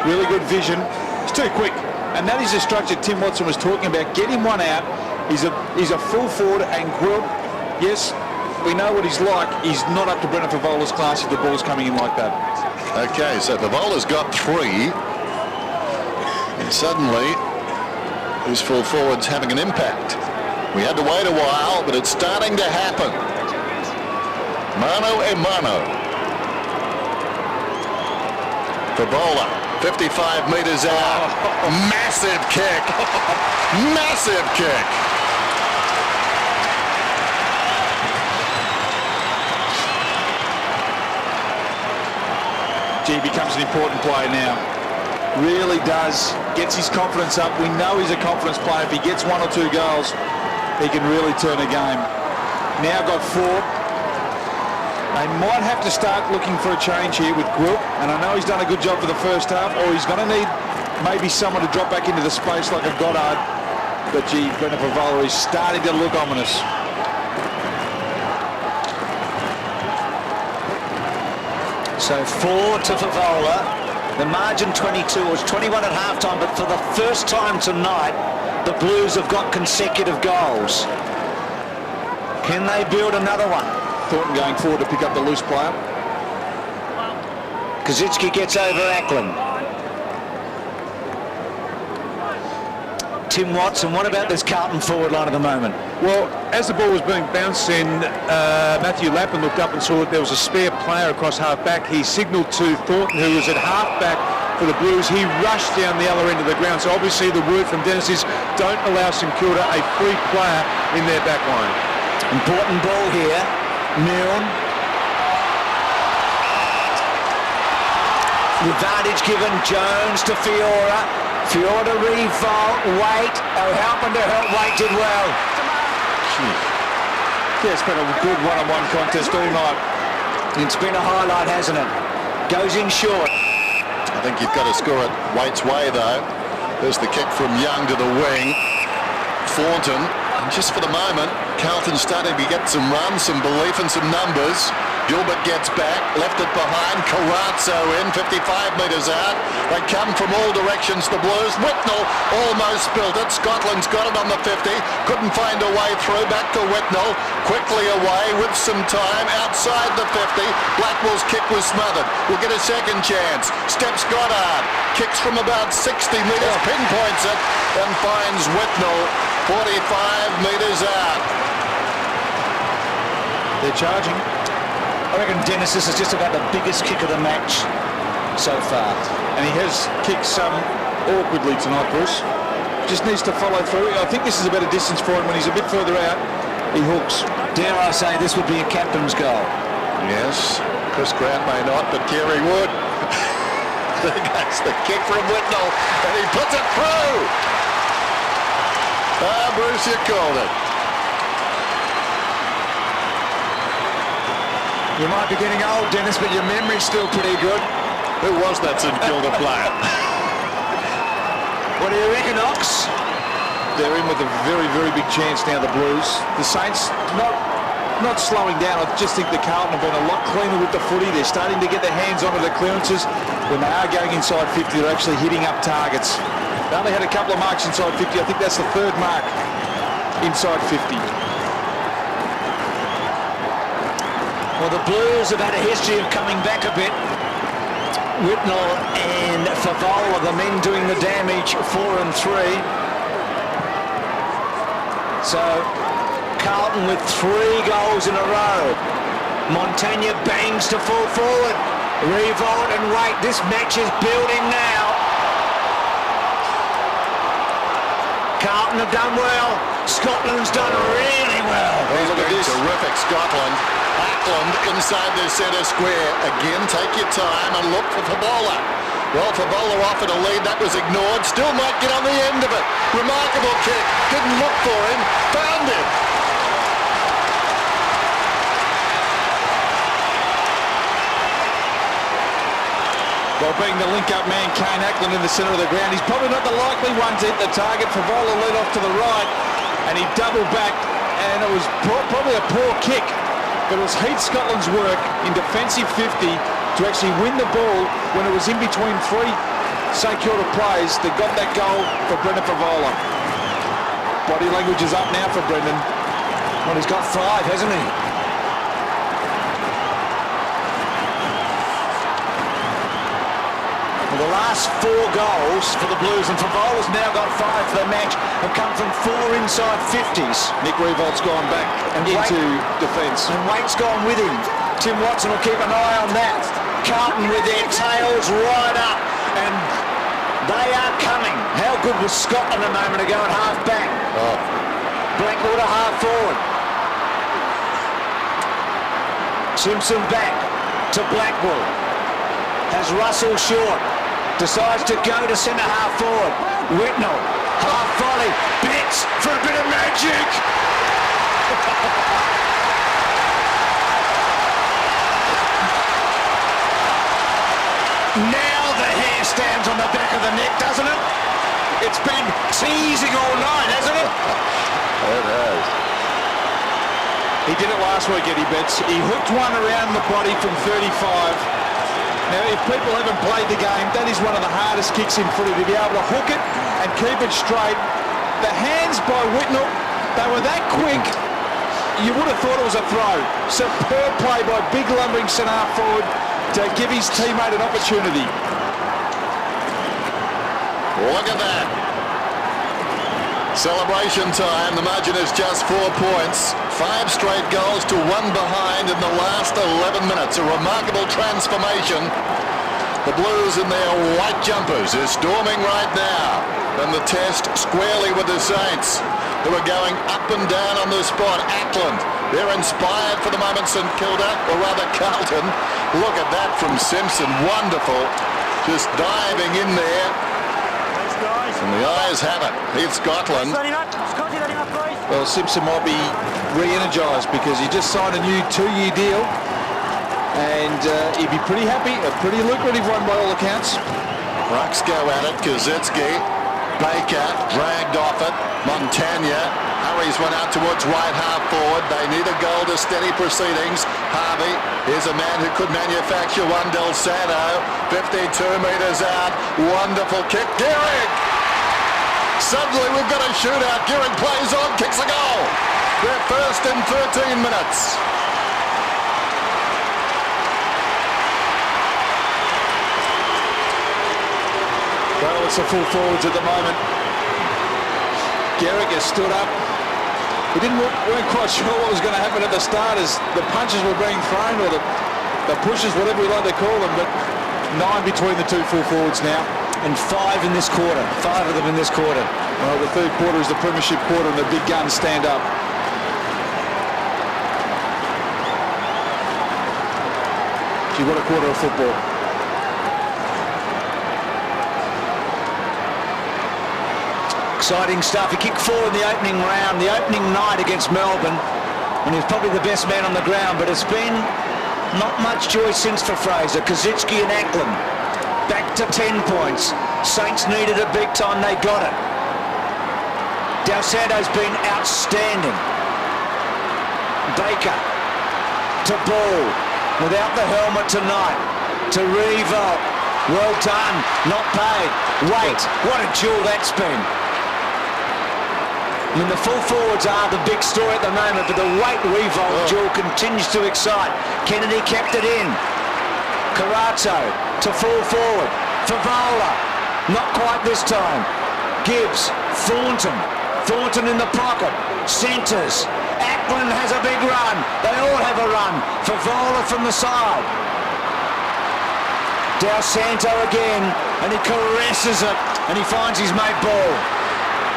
Really good vision. He's too quick. And that is the structure Tim Watson was talking about. Get him one out. He's a full forward, and Gwilt, yes, we know what he's like. He's not up to Brendan Favola's class if the ball's coming in like that. Okay, so Favola's got 3. And suddenly, these full forwards having an impact. We had to wait a while, but it's starting to happen. Mano a mano. Favola, 55 metres out. Massive kick. Massive kick. He becomes an important player now. Really does. Gets his confidence up. We know he's a confidence player. If he gets 1 or 2 goals, he can really turn a game. Now got 4. They might have to start looking for a change here with Gwilt. And I know he's done a good job for the first half, or he's going to need maybe someone to drop back into the space like a Goddard. But gee, Brendan Favola is starting to look ominous. So 4 to Favola. The margin 22. It was 21 at halftime, but for the first time tonight, the Blues have got consecutive goals. Can they build another one? Thornton going forward to pick up the loose player. Kazitsky gets over Ackland. Tim Watson, what about this Carlton forward line at the moment? Well, as the ball was being bounced in, Matthew Lappin looked up and saw that there was a spare player across half-back. He signalled to Thornton, who was at half-back for the Blues. He rushed down the other end of the ground. So obviously the word from Dennis is don't allow St Kilda a free player in their back line. Important ball here. Milne. Advantage given. Jones to Fiora. Fiora to Revolt. Waite. Oh, helping to help. Waite did well. Yeah, it's been a good one-on-one contest all night. It's been a highlight, hasn't it? Goes in short. I think you've got to score it Waite's way, though. There's the kick from Young to the wing. Thornton. And just for the moment, Carlton's starting to get some runs, some belief and some numbers. Gilbert gets back, left it behind. Carazzo in, 55 metres out. They come from all directions, the Blues. Whitnell almost spilled it. Scotland's got it on the 50. Couldn't find a way through. Back to Whitnell. Quickly away with some time outside the 50. Blackwell's kick was smothered. We'll get a second chance. Steps Goddard. Kicks from about 60 metres. Pinpoints it and finds Whitnell 45 metres out. They're charging. I reckon, Dennis, this is just about the biggest kick of the match so far. And he has kicked some awkwardly tonight, Bruce. Just needs to follow through. I think this is a better distance for him. When he's a bit further out, he hooks. Dare I say this would be a captain's goal? Yes, Chris Grant may not, but Kerry would. There goes the kick from Whitnell, and he puts it through. Bruce, you called it. You might be getting old, Dennis, but your memory's still pretty good. Who was that St.Kilda player? What do you reckon, Ox? They're in with a very, very big chance now, the Blues. The Saints not slowing down. I just think the Carlton have been a lot cleaner with the footy. They're starting to get their hands onto the clearances. When they are going inside 50, they're actually hitting up targets. They only had a couple of marks inside 50. I think that's the third mark inside 50. Well, the Blues have had a history of coming back a bit. Whitnell and Favola, the men doing the damage, 4 and 3. So, Carlton with 3 goals in a row. Montagna bangs to full forward. Revolt and Waite. This match is building now. Carlton have done well. Scotland's done really well. Oh, look at this. Terrific Scotland. Ackland inside their centre square. Again, take your time and look for Favola. Well, Favola offered a lead. That was ignored. Still might get on the end of it. Remarkable kick. Didn't look for him. Found him. Well, being the link-up man, Kane Ackland in the centre of the ground, he's probably not the likely one to hit the target. Favola led off to the right, and he doubled back, and it was probably a poor kick. But it was Heath Scotland's work in defensive 50 to actually win the ball when it was in between 3 St Kilda players that got that goal for Brendan Favola. Body language is up now for Brendan. Well, he's got 5, hasn't he? Well, the last 4 goals for the Blues, and Favola's now got 5 for the match, have come from 4 inside 50s. Nick Revolt's gone back into defence. And Waite's gone with him. Tim Watson will keep an eye on that. Carlton with their tails right up, and they are coming. How good was Scotland a moment ago at half back? Oh. Blackwater half forward. Simpson back to Blackwell. Has Russell short. Decides to go to centre half forward. Whitnell, half volley. Betts for a bit of magic. Now the hair stands on the back of the neck, doesn't it? It's been teasing all night, hasn't it? It has. He did it last week, Eddie Betts. He hooked one around the body from 35. Now, if people haven't played the game, that is one of the hardest kicks in footy, to be able to hook it and keep it straight. The hands by Whitnell, they were that quick, you would have thought it was a throw. Superb play by big lumbering centre half forward to give his teammate an opportunity. Look at that. Celebration time. The margin is just 4 points. 5 straight goals to 1 behind in the last 11 minutes. A remarkable transformation. The Blues in their white jumpers are storming right now. And the test squarely with the Saints, who are going up and down on the spot. Ackland, they're inspired for the moment, St Kilda, or rather Carlton. Look at that from Simpson. Wonderful. Just diving in there. And the eyes have it. Here's Scotland. Well, Simpson might be re-energised because he just signed a new 2-year deal, and he'd be pretty happy, a pretty lucrative one by all accounts. Rucks go at it. Kazitsky. Baker dragged off it. Montagna hurries one out towards right half forward. They need a goal to steady proceedings. Harvey is a man who could manufacture one. Del Santo, 52 metres out. Wonderful kick. Gearing! Suddenly we've got a shootout. Gearing plays on, kicks a goal. Their first in 13 minutes. Well, it's the full forwards at the moment. Garrick has stood up. We weren't quite sure what was going to happen at the start as the punches were being thrown, or the pushes, whatever we like to call them, but 9 between the two full forwards now. And 5 in this quarter. 5 of them in this quarter. Well, the third quarter is the premiership quarter and the big guns stand up. Gee, what a quarter of football. Exciting stuff. He kicked 4 in the opening round, the opening night against Melbourne, and he's probably the best man on the ground, but it's been not much joy since for Fraser. Kazitsky and Ackland back to 10 points. Saints needed it big time, they got it. Del Santo's been outstanding. Baker to Ball, without the helmet tonight, to Revolt. Well done, not paid. Wait, what a duel that's been. I mean, the full forwards are the big story at the moment, but the Waite Revolt duel continues to excite. Kennedy kept it in. Carato to full forward. Favola, not quite this time. Gibbs, Thornton. Thornton in the pocket. Centres. Ackland has a big run. They all have a run. Favola from the side. Del Santo again, and he caresses it, and he finds his mate Ball.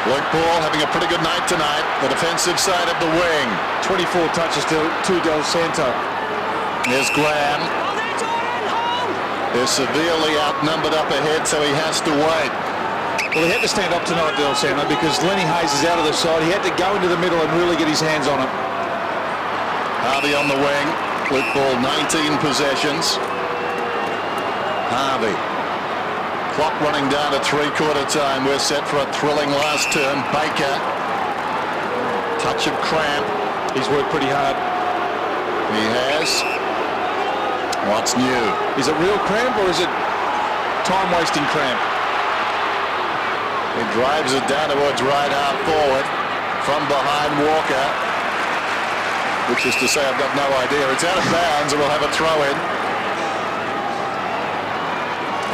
Luke Ball having a pretty good night tonight. The defensive side of the wing. 24 touches to Del Santo. Here's Graham. They're severely outnumbered up ahead, so he has to wait. Well, he had to stand up tonight, Del Santo, because Lenny Hayes is out of the side. He had to go into the middle and really get his hands on it. Harvey on the wing. Luke Ball, 19 possessions. Harvey. Clock running down to three-quarter time. We're set for a thrilling last term. Baker. Touch of cramp. He's worked pretty hard. He has. What's new? Is it real cramp or is it time-wasting cramp? He drives it down towards right half forward from behind Walker. Which is to say, I've got no idea. It's out of bounds and we'll have a throw-in.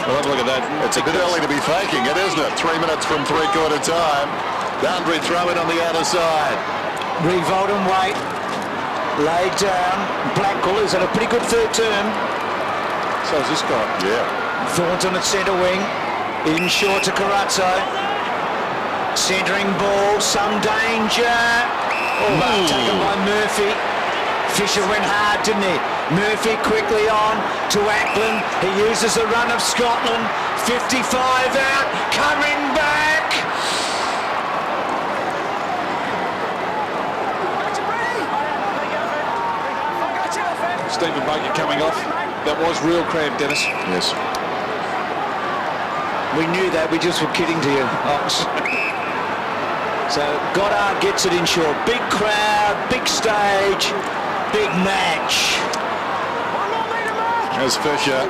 Well, have a look at that. It's a bit early to be faking it, isn't it? 3 minutes from three-quarter time. Boundary throw-in on the outer side. Revolt and Waite. Laid down. Blackwell is at a pretty good third term. So is this guy. Yeah. Thornton at centre wing. In short to Carazzo. Centering ball. Some danger. Oh, taken by Murphy. Fisher went hard, didn't he? Murphy quickly on to Ackland. He uses the run of Scotland. 55 out. Coming back. Stephen Baker coming off. That was real cramp, Dennis. Yes. We knew that. We just were kidding to you, Ox. So Goddard gets it in short. Big crowd, big stage, big match. There's Fisher.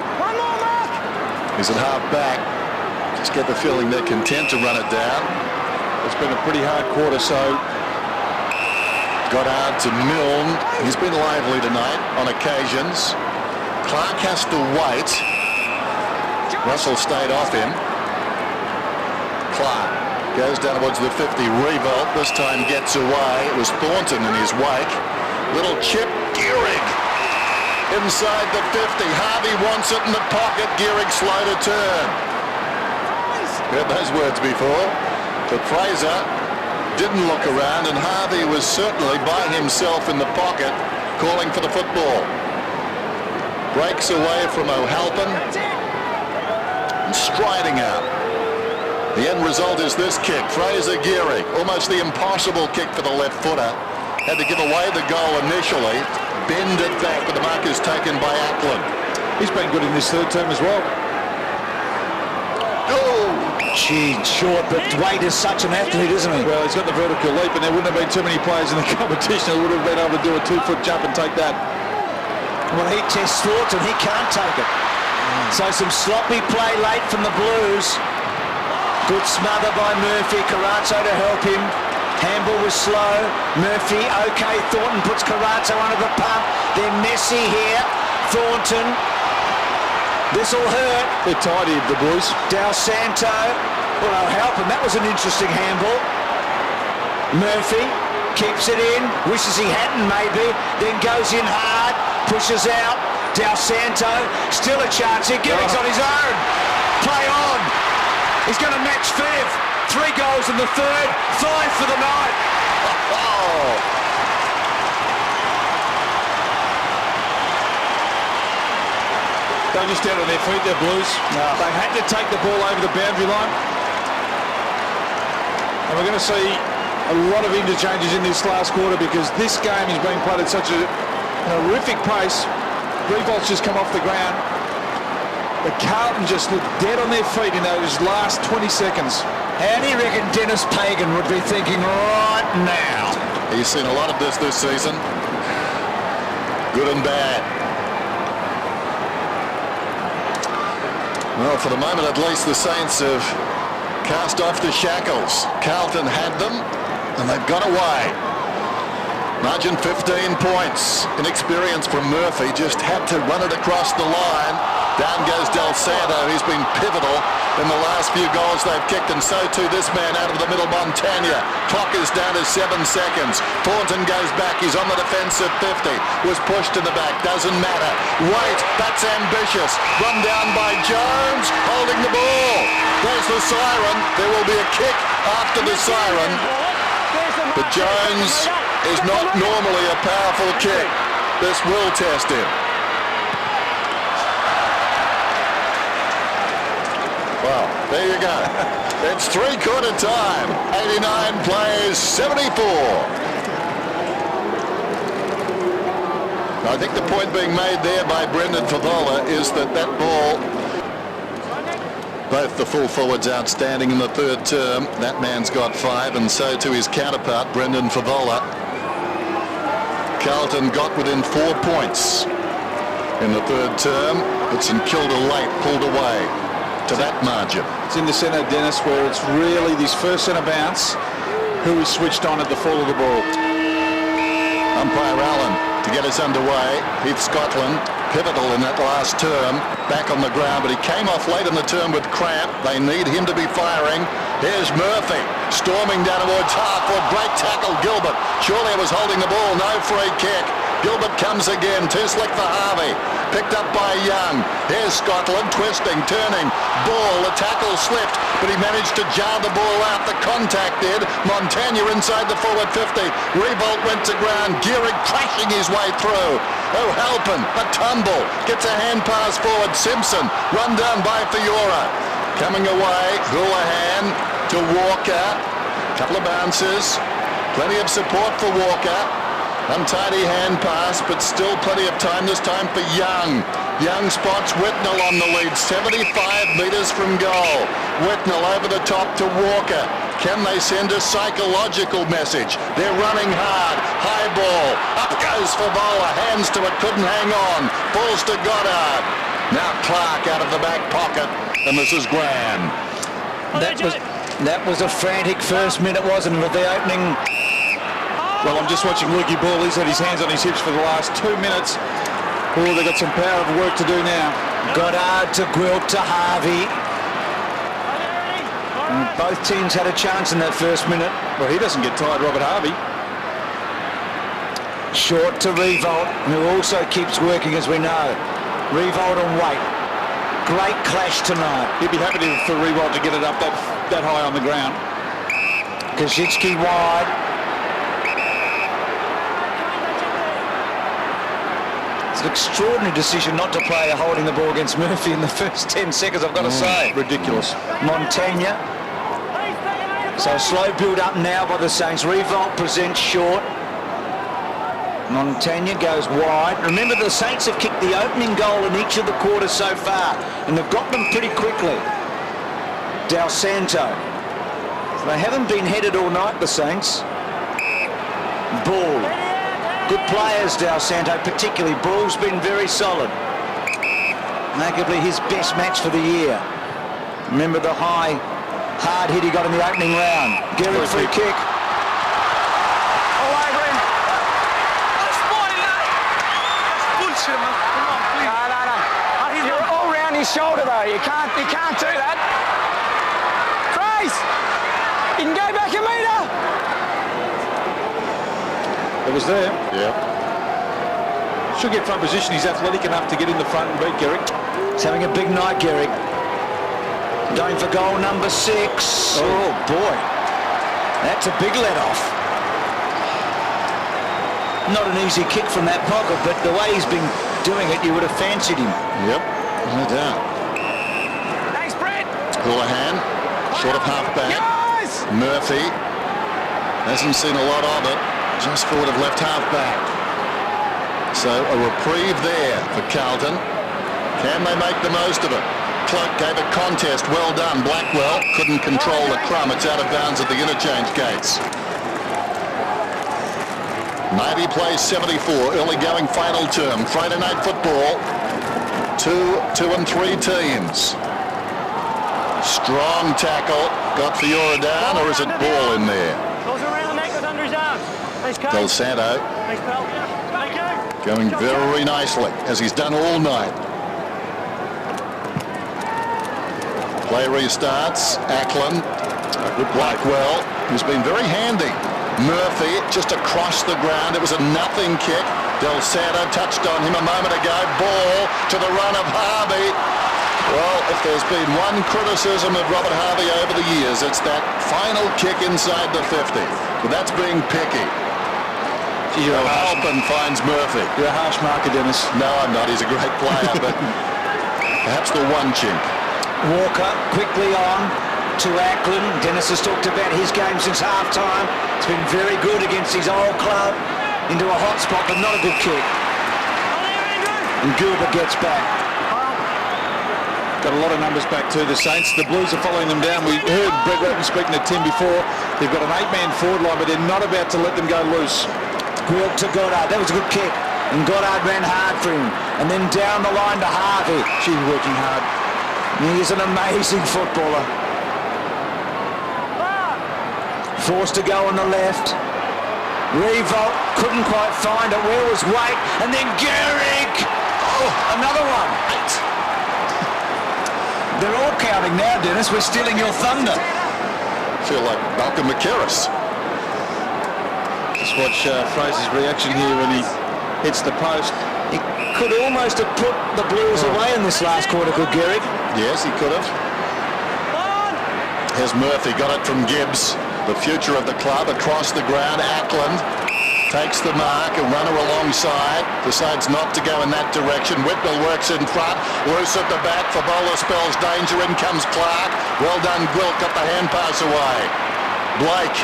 He's at half back. Just get the feeling they're content to run it down. It's been a pretty hard quarter, so Goddard to Milne. He's been lively tonight on occasions. Clark has to wait. Russell stayed off him. Clark goes down towards the 50. Revolt this time gets away. It was Thornton in his wake. Little chip. Gearing inside the 50. Harvey wants it in the pocket. Gearing slow to turn. Heard those words before. But Fraser didn't look around, and Harvey was certainly by himself in the pocket calling for the football. Breaks away from O'Halpin and striding out. The end result is this kick. Fraser Gearing, almost the impossible kick for the left footer. Had to give away the goal initially, bend it back, but the mark is taken by Ackland. he's been good in this third term as well. Gee, short, but Wade is such an athlete, isn't he? Well, he's got the vertical leap, and there wouldn't have been too many players in the competition who would have been able to do a 2-foot jump and take that. Well, he tests Thornton, he can't take it. So some sloppy play late from the Blues. Good smother by Murphy, Carrazzo to help him. Hamble was slow. Murphy, okay. Thornton puts Carrazzo under the pump. They're messy here. Thornton. This'll hurt. They're tidy, the Blues. Del Santo. Well, I'll help him. That was an interesting handball. Murphy keeps it in. Wishes he hadn't, maybe. Then goes in hard. Pushes out. Del Santo. Still a chance here. Gilling's on his own. Play on. He's going to match Fev. 3 goals in the third. 5 for the night. Oh. They're just out on their feet, their Blues. No. They had to take the ball over the boundary line. And we're going to see a lot of interchanges in this last quarter because this game is being played at such a horrific pace. Revolt's just come off the ground. But Carlton just looked dead on their feet in those last 20 seconds. How do you reckon Dennis Pagan would be thinking right now? He's seen a lot of this season. Good and bad. Well, for the moment at least, the Saints have cast off the shackles. Carlton had them, and they've got away. Margin 15 points. Inexperience from Murphy, just had to run it across the line. Down goes Del Santo. He's been pivotal in the last few goals they've kicked, and so too this man out of the middle, Montagna. Clock is down to 7 seconds. Thornton goes back. He's on the defensive 50. Was pushed to the back. Doesn't matter. Wait, that's ambitious. Run down by Jones, holding the ball. There's the siren. There will be a kick after the siren. But Jones is not normally a powerful kick. This will test him. Well, there you go. It's 3/4 time. 89 plays, 74. I think the point being made there by Brendan Favola is that ball, both the full forwards outstanding in the third term. That man's got 5, and so too his counterpart, Brendan Favola. Carlton got within 4 points in the third term, but St.Kilda late pulled away to that margin. It's in the centre, Dennis, where it's really this first centre bounce who is switched on at the fall of the ball. Umpire Allen to get us underway. Heath Scotland, pivotal in that last term, back on the ground, but he came off late in the term with cramp. They need him to be firing. Here's Murphy storming down towards half. Well, great tackle, Gilbert. Surely was holding the ball, no free kick. Gilbert comes again, too slick for Harvey. Picked up by Young. Here's Scotland, twisting, turning. Ball, the tackle slipped, but he managed to jar the ball out. The contact did. Montagna inside the forward 50. Revolt went to ground. Gehrig crashing his way through. O'Halpin, a tumble. Gets a hand pass forward. Simpson, run down by Fiora. Coming away, Houlihan to Walker. Couple of bounces. Plenty of support for Walker. Untidy hand pass, but still plenty of time, this time for Young. Young spots Whitnell on the lead, 75 metres from goal. Whitnell over the top to Walker. Can they send a psychological message? They're running hard. High ball. Up goes Favola. Hands to it. Couldn't hang on. Falls to Goddard. Now Clark out of the back pocket. And this is Graham. That was a frantic first minute, wasn't it, with the opening? Well, I'm just watching Lukey Ball. He's had his hands on his hips for the last 2 minutes. Oh, they've got some power of work to do now. Goddard to Gwilt to Harvey. And both teams had a chance in that first minute. Well, he doesn't get tired, Robert Harvey. Short to Revolt, who also keeps working, as we know. Revolt and Waite. Great clash tonight. He'd be happy for Revolt to get it up that high on the ground. Kosicki wide. It's an extraordinary decision not to play holding the ball against Murphy in the first 10 seconds, I've got to say. Ridiculous. Montagna. So slow build up now by the Saints. Revolt presents short. Montagna goes wide. Remember, the Saints have kicked the opening goal in each of the quarters so far, and they've got them pretty quickly. Del Santo. They haven't been headed all night, the Saints. Ball. Good players, Del Santo, particularly. Ball's been very solid. Arguably his best match for the year. Remember the high, hard hit he got in the opening round. Gehrig free kick. All over him. That's bullshit, man. Come on, please. No. You're all round his shoulder, though. You can't do that. Trace! You can go back a metre. It was there. Yeah. Should get front position. He's athletic enough to get in the front and beat Gehrig. He's having a big night, Gehrig. Going for goal number 6. Oh, boy. That's a big let-off. Not an easy kick from that pocket, but the way he's been doing it, you would have fancied him. Yep, no doubt. Thanks, Brett. Houlihan, short of half-back. Guys! Murphy hasn't seen a lot of it, just forward of left half-back. So a reprieve there for Carlton. Can they make the most of it? Cloak gave a contest. Well done. Blackwell couldn't control the crumb. It's out of bounds at the interchange gates. Navy plays 74. Early going final term. Friday night football. 2 and 3 teams. Strong tackle. Got Fiora down, or is it ball in there? Goes around the neck with under his arms. Nice cut. Del Santo Thanks, pal. Thank you. going very nicely, as he's done all night. Play restarts. Ackland. Blackwell, who's been very handy. Murphy just across the ground. It was a nothing kick. Del Santo touched on him a moment ago. Ball to the run of Harvey. Well, if there's been one criticism of Robert Harvey over the years, it's that final kick inside the 50. But that's being picky. Carlton finds Murphy. You're a harsh marker, Dennis. No, I'm not. He's a great player, but perhaps the one chink. Walker quickly on to Ackland. Dennis has talked about his game since half-time. It's been very good against his old club. Into a hot spot, but not a good kick. And Gilbert gets back. Got a lot of numbers back to the Saints. The Blues are following them down. We heard Brett Ratton speaking to Tim before. They've got an 8-man forward line, but they're not about to let them go loose. Gwilt to Goddard. That was a good kick. And Goddard ran hard for him. And then down the line to Harvey. She's working hard. He's an amazing footballer. Forced to go on the left. Revolt couldn't quite find it. Where was Waite? And then Gehrig. Oh, another one. 8. They're all counting now, Dennis. We're stealing your thunder. Feel like Malcolm McInnes. Just watch Fraser's reaction here when he hits the post. He could almost have put the Blues away in this last quarter, could Gehrig? Yes, he could have. Here's Murphy, got it from Gibbs. The future of the club across the ground. Ackland takes the mark, a runner alongside, decides not to go in that direction. Whitwell works in front, loose at the back for bowler spells danger. In comes Clark. Well done, Gwilt, got the hand pass away. Blake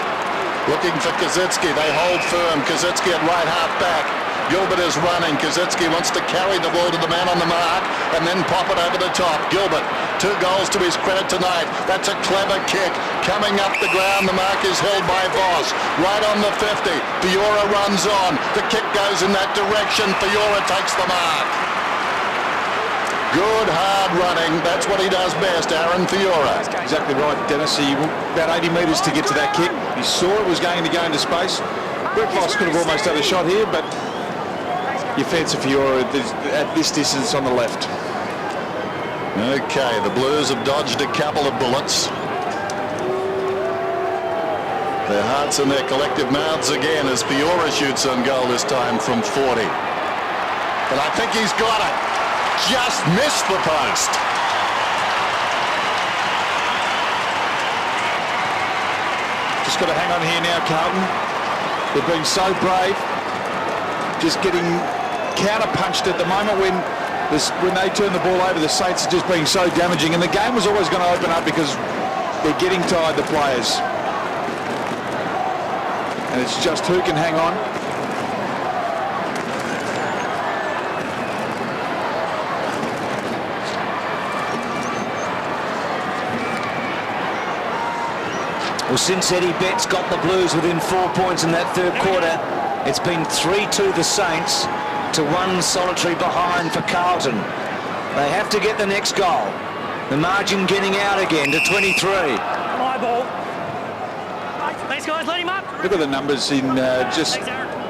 looking for Kazitsky. They hold firm. Kazitsky at right half back. Gilbert is running. Kazitsky wants to carry the ball to the man on the mark and then pop it over the top. Gilbert, 2 goals to his credit tonight. That's a clever kick. Coming up the ground, the mark is held by Voss. Right on the 50. Fiora runs on. The kick goes in that direction. Fiora takes the mark. Good hard running. That's what he does best, Aaron Fiora. Exactly right, Dennis. He about 80 metres to get to that kick. He saw it was going to go into space. Brett Voss could have almost had a shot here, but you fancy Fiora at this distance on the left. Okay, the Blues have dodged a couple of bullets. Their hearts in their collective mouths again as Fiora shoots on goal this time from 40. But I think he's got it. Just missed the post. Just got to hang on here now, Carlton. They've been so brave. Just getting counter-punched at the moment when they turn the ball over. The Saints are just being so damaging. And the game was always going to open up because they're getting tired, the players. And it's just who can hang on. Well, since Eddie Betts got the Blues within 4 points in that third quarter, it's been 3-2 the Saints to 1 solitary behind for Carlton. They have to get the next goal. The margin getting out again to 23. My ball. Thanks, guys. Let him up. Look at the numbers in just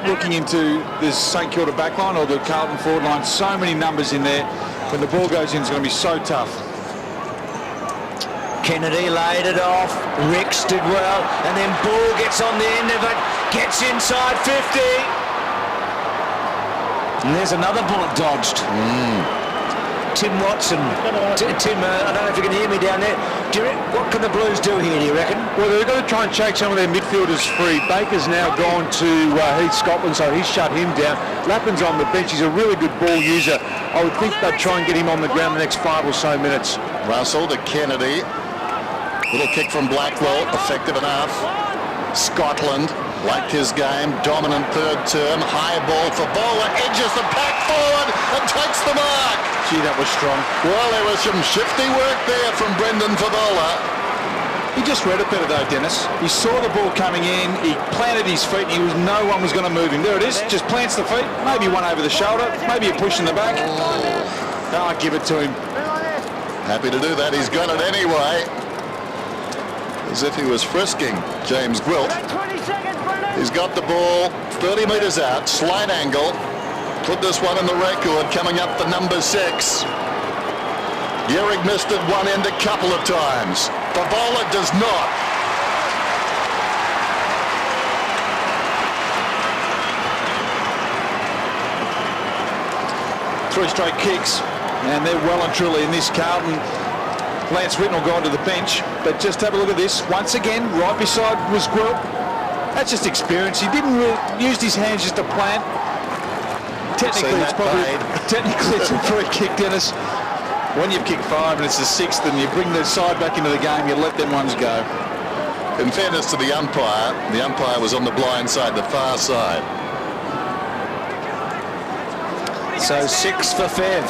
looking into this St Kilda backline or the Carlton forward line. So many numbers in there. When the ball goes in, it's going to be so tough. Kennedy laid it off. Ricks did well, and then Ball gets on the end of it, gets inside 50. And there's another bullet dodged. Tim Watson. Tim, I don't know if you can hear me down there. What can the Blues do here, do you reckon? Well, they've got to try and shake some of their midfielders free. Baker's now gone to Heath Scotland, so he's shut him down. Lappin's on the bench. He's a really good ball user. I would think they'd try and get him on the ground the next 5 or so minutes. Russell to Kennedy. Little kick from Blackwell, effective enough. Scotland liked his game, dominant third term. High ball for Bowler, edges the pack forward and takes the mark. Gee, that was strong. Well, there was some shifty work there from Brendan Favola. He just read it better though, Dennis. He saw the ball coming in, he planted his feet, and no one was going to move him. There it is, just plants the feet, maybe one over the shoulder, maybe a push in the back. Oh, give it to him. Happy to do that, he's got it anyway. As if he was frisking James Gwilt. 20 seconds, Brendan. He's got the ball 30 metres out, slight angle. Put this one in the record, coming up for number 6. Gehrig missed it one end a couple of times. Favola does not. Three straight kicks, and they're well and truly in this. Carlton, Lance Whitten will go onto the bench, but just have a look at this. Once again, right beside was Gwilt. That's just experience. He didn't really use his hands just to plant. Technically, it's a free kick, Dennis. When you've kicked 5 and it's the 6th and you bring the side back into the game, you let them ones go. In fairness to the umpire was on the blind side, the far side. So 6 for Fev.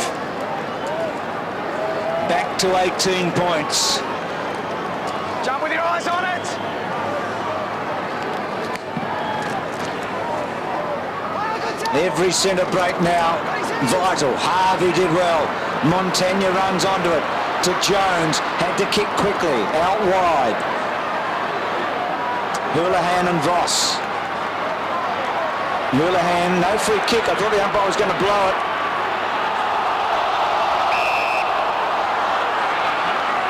Back to 18 points. Jump with your eyes on it. Every centre break now, vital. Harvey did well. Montagna runs onto it to Jones. Had to kick quickly, out wide. Houlihan and Voss. Houlihan, no free kick. I thought the umpire was going to blow it.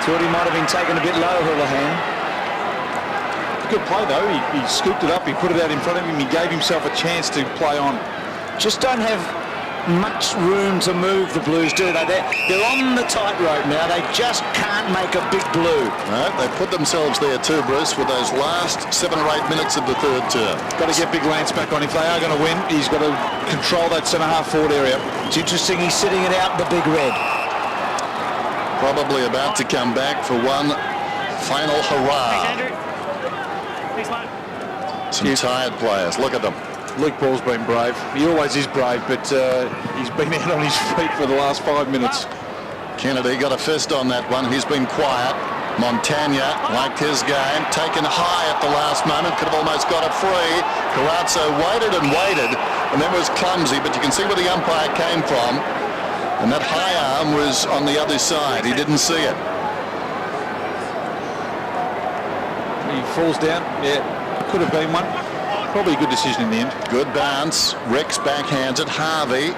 Thought he might have been taken a bit low, Houlihan. Good play though. He scooped it up. He put it out in front of him. He gave himself a chance to play on. Just don't have much room to move, the Blues, do they? They're on the tightrope now. They just can't make a big blue. No, they put themselves there too, Bruce, with those last 7 or 8 minutes of the third term. Got to get Big Lance back on. If they are going to win, he's got to control that centre-half forward area. It's interesting he's sitting it out, the Big Red. Probably about to come back for one final Thanks, hurrah. Andrew. Thanks, mate. Some tired players. Look at them. Luke Ball's been brave. He always is brave, but he's been out on his feet for the last 5 minutes. Kennedy got a fist on that one. He's been quiet. Montagna liked his game. Taken high at the last moment. Could have almost got it free. Carazzo waited and waited and then was clumsy, but you can see where the umpire came from. And that high arm was on the other side. He didn't see it. He falls down. Yeah, could have been one. Probably a good decision in the end. Good bounce. Rex backhands it. Harvey.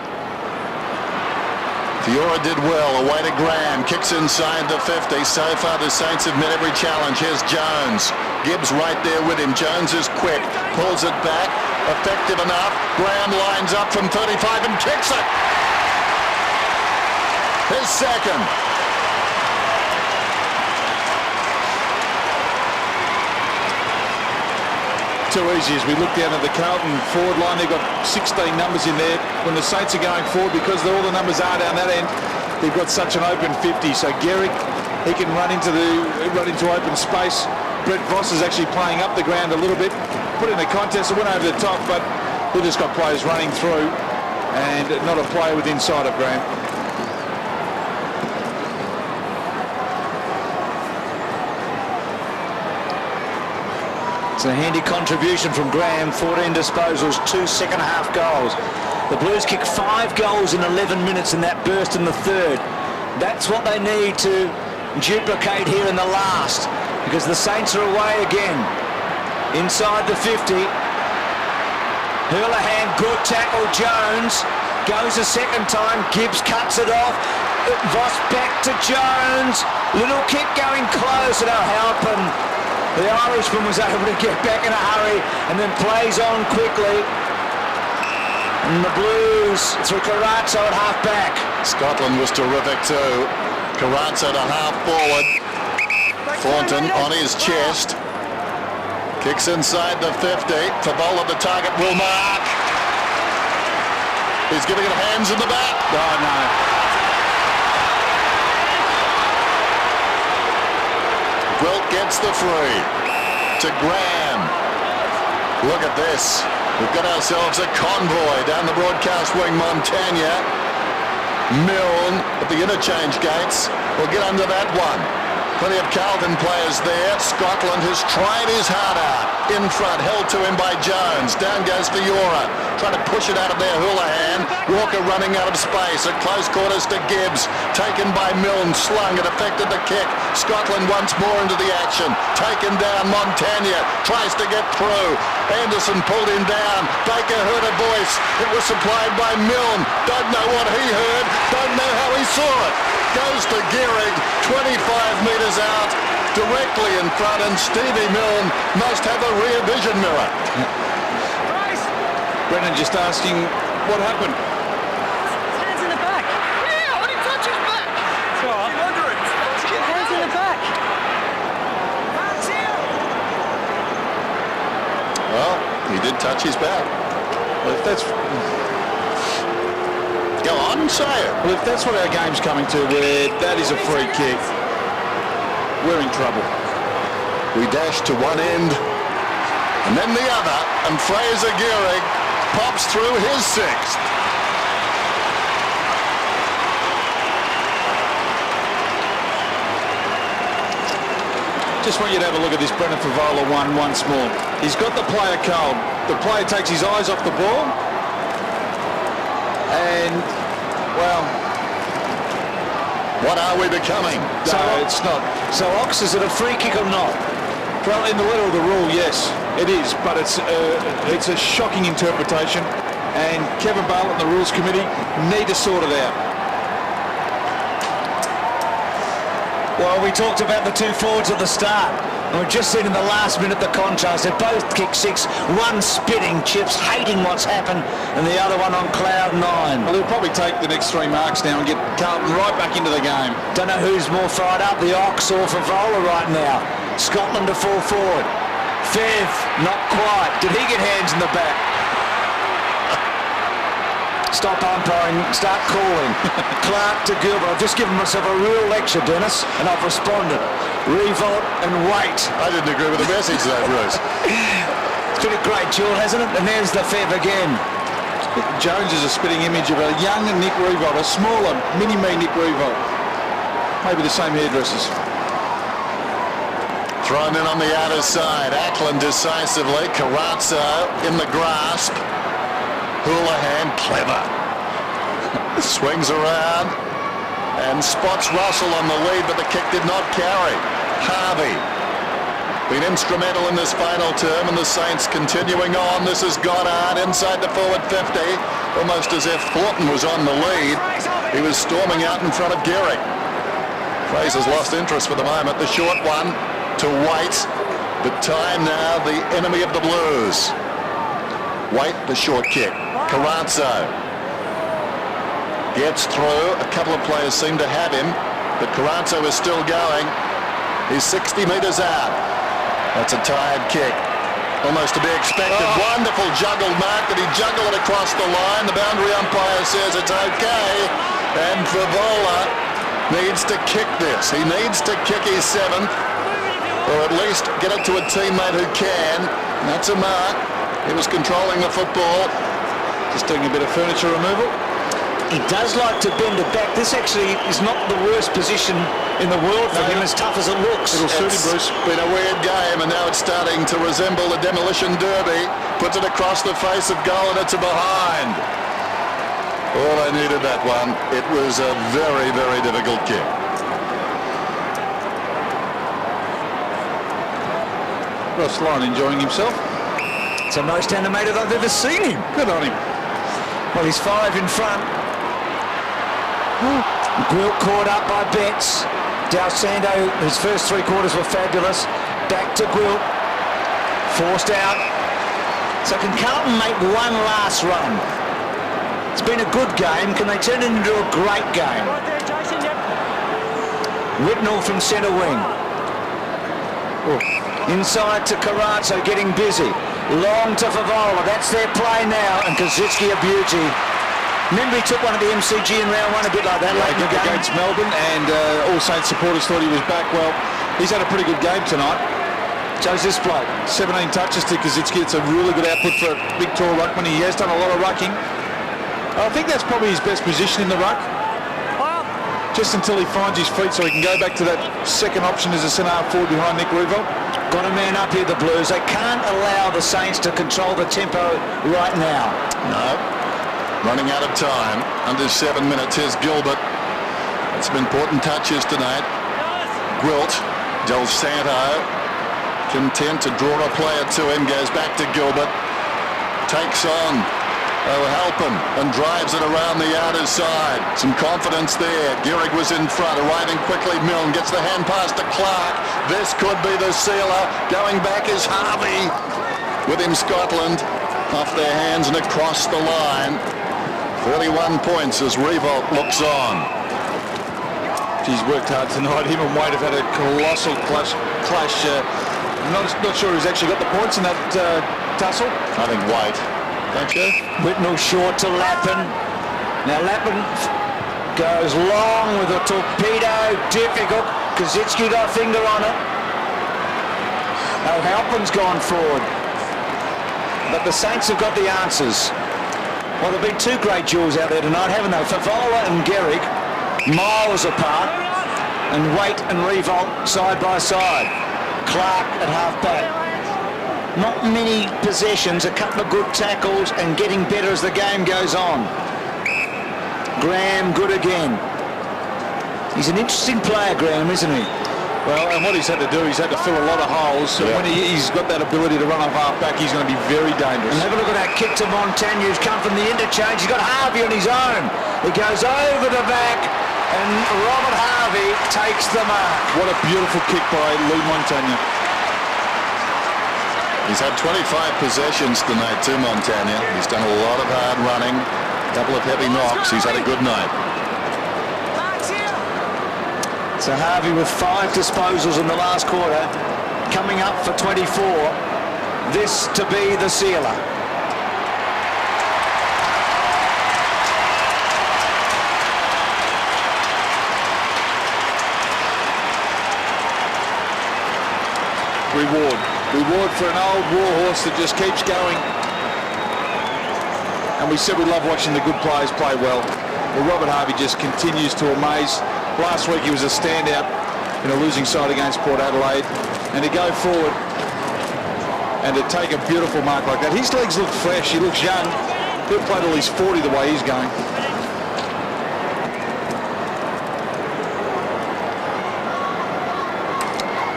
Fiora did well. Away to Graham. Kicks inside the 50. So far the Saints have met every challenge. Here's Jones. Gibbs right there with him. Jones is quick. Pulls it back. Effective enough. Graham lines up from 35 and kicks it. His second. Too easy as we look down at the Carlton forward line. They've got 16 numbers in there. When the Saints are going forward, because all the numbers are down that end, they've got such an open 50. So Gehrig, he can run into open space. Brett Voss is actually playing up the ground a little bit. Put in the contest, it went over the top, but he just got players running through and not a player within sight of Graham. It's a handy contribution from Graham. 14 disposals, 2 second-half goals. The Blues kicked 5 goals in 11 minutes in that burst in the third. That's what they need to duplicate here in the last, because the Saints are away again. Inside the 50. Hurlahan, good tackle. Jones goes a second time. Gibbs cuts it off. Voss back to Jones. Little kick going close, and Halpin, the Irishman, was able to get back in a hurry and then plays on quickly. And the Blues through Carazzo at half back. Scotland was terrific too. Carazzo to half forward. Thornton on his chest. Kicks inside the 50. Favola, the target, will mark. He's giving it hands in the back. Oh, no. Gwilt gets the free to Graham. Look at this. We've got ourselves a convoy down the broadcast wing. Montagna, Milne at the interchange gates. We'll get under that one. Plenty of Carlton players there. Scotland has tried his heart out. In front, held to him by Jones. Down goes Fiora. Trying to push it out of there, Houlihan. Walker running out of space. At close quarters to Gibbs. Taken by Milne. Slung. It affected the kick. Scotland once more into the action. Taken down. Montagna tries to get through. Anderson pulled him down. Baker heard a voice. It was supplied by Milne. Don't know what he heard. Don't know how he saw it. Goes to Gehrig, 25 metres out, directly in front, and Stevie Milne must have a rear vision mirror. Brendan just asking what happened. Hands in the back. Yeah, I didn't touch his back. It's all right. Hands in the back. Well, he did touch his back. Well, if that's... Go on, say it. Well, if that's what our game's coming to, where that is a free kick, we're in trouble. We dash to one end and then the other, and Fraser Gehrig pops through his sixth. Just want you to have a look at this Brendan Favola one once more. He's got the player cold. The player takes his eyes off the ball, and, well... What are we becoming? No, it's not. So, Ox, is it a free kick or not? Well, in the letter of the rule, yes, it is, but it's a shocking interpretation, and Kevin Bartlett and the Rules Committee need to sort it out. Well, we talked about the two forwards at the start, and we've just seen in the last minute the contrast. They both kicked 6, one spitting chips, hating what's happened, and the other one on cloud 9. Well, he'll probably take the next 3 marks now and get Carlton right back into the game. Don't know who's more fired up, the Ox or Favola right now. Scotland to fall forward. Fev, not quite. Did he get hands in the back? Stop umpiring, start calling. Clark to Gilbert. I've just given myself a real lecture, Dennis, and I've responded. Revolt and wait. I didn't agree with the message though, Bruce. It's been a great duel, hasn't it? And there's the Fev again. Jones is a spitting image of a young Nick Revolt, a smaller, mini-me Nick Revolt. Maybe the same hairdressers. Thrown in on the outer side. Ackland decisively. Carazzo in the grasp. Houlihan, clever. Swings around and spots Russell on the lead, but the kick did not carry. Harvey been instrumental in this final term, and the Saints continuing on. This is Goddard inside the forward 50, almost as if Thornton was on the lead. He was storming out in front of Gehrig. Fraser's lost interest for the moment. The short one to White, but time now the enemy of the Blues. White, the short kick. Carazzo gets through. A couple of players seem to have him, but Carazzo is still going. He's 60 metres out. That's a tired kick. Almost to be expected. Wonderful juggled mark. Did he juggle it across the line? The boundary umpire says it's okay. And Favola needs to kick this. He needs to kick his 7th, or at least get it to a teammate who can. And that's a mark. He was controlling the football. Just doing a bit of furniture removal. He does like to bend it back. This actually is not the worst position in the world for him, as tough as it looks. It'll suit him, Bruce. It's been a weird game, and now it's starting to resemble the demolition derby. Puts it across the face of goal, and it's a behind. Oh, they needed that one. It was a very, very difficult kick. Ross Lyon enjoying himself. It's the most animated I've ever seen him. Good on him. Well, he's 5 in front. Gwilt caught up by Betts. D'Alessandro, his first 3 quarters were fabulous. Back to Gwilt. Forced out. So can Carlton make one last run? It's been a good game. Can they turn it into a great game? Right there, Jason, yep. Whitnell from centre wing. Inside to Carazzo, getting busy. Long to Favola. That's their play now. And Kazitsky a beauty. Remember he took one of the MCG in round 1 a bit like that late in the game against Melbourne, and All Saints supporters thought he was back well. He's had a pretty good game tonight. Shows this bloke. 17 touches to Kazitsky. It's a really good output for a big tall ruckman. He has done a lot of rucking. I think that's probably his best position in the ruck. Just until he finds his feet so he can go back to that second option as a centre-half forward behind Nick Revell. Got a man up here, the Blues. They can't allow the Saints to control the tempo right now. No. Running out of time. Under 7 minutes. Here's Gilbert. Had some important touches tonight. Gwilt. Del Santo. Content to draw a player to him. Goes back to Gilbert. Takes on O'Halpin and drives it around the outer side. Some confidence there. Gehrig was in front, arriving quickly. Milne gets the hand pass to Clark. This could be the sealer. Going back is Harvey. With him Scotland off their hands and across the line. 31 points as Revolt looks on. He's worked hard tonight. Him and Wade have had a colossal clash. I'm not sure who's actually got the points in that tussle. I think Wade. Don't you? Whitnell short to Lappin. Now Lappin goes long with a torpedo. Difficult. Kazitsky got a finger on it. O'Halpin's gone forward. But the Saints have got the answers. Well, there have been 2 great duels out there tonight, haven't they? Favola and Gehrig, miles apart. And Waite and Revolt side by side. Clark at half-back. Not many possessions, a couple of good tackles and getting better as the game goes on. Graham good again. He's an interesting player, Graham, isn't he? Well, and what he's had to do, he's had to fill a lot of holes. So when he's got that ability to run off half-back, he's going to be very dangerous. And have a look at that kick to Montagna, who's come from the interchange. He's got Harvey on his own. He goes over the back, and Robert Harvey takes the mark. What a beautiful kick by Lee Montagna. He's had 25 possessions tonight to Montagna. He's done a lot of hard running, a couple of heavy knocks. He's had a good night. So Harvey with 5 disposals in the last quarter, coming up for 24. This to be the sealer. Reward for an old war horse that just keeps going. And we said we love watching the good players play well. Well, Robert Harvey just continues to amaze. Last week he was a standout in a losing side against Port Adelaide. And to go forward and to take a beautiful mark like that. His legs look fresh, he looks young. He'll play till he's 40 the way he's going.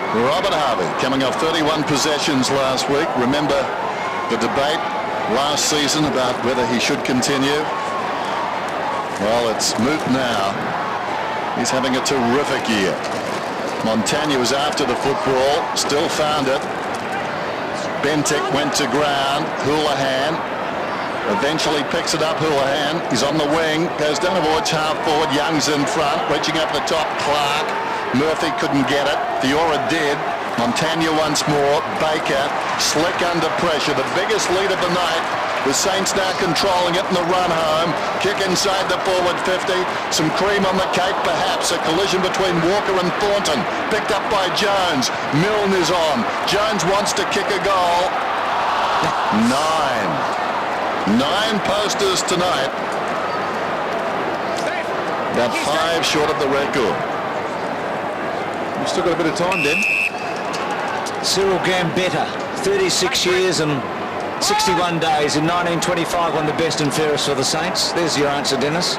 Robert Harvey coming off 31 possessions last week. Remember the debate last season about whether he should continue? Well, it's moot now. He's having a terrific year. Montagna was after the football, still found it. Bentic went to ground. Houlihan eventually picks it up. Houlihan, he's on the wing, goes down towards half forward. Young's in front, reaching up the top. Clark. Murphy couldn't get it. Fiora did. Montagna once more. Baker, slick under pressure. The biggest lead of the night. The Saints now controlling it in the run home. Kick inside the forward 50. Some cream on the cake, perhaps. A collision between Walker and Thornton. Picked up by Jones. Milne is on. Jones wants to kick a goal. 9 posters tonight. About 5 short of the record. We've still got a bit of time, then. Cyril Gambetta, 36 years and 61 days. In 1925 won the best and fairest for the Saints. There's your answer, Dennis.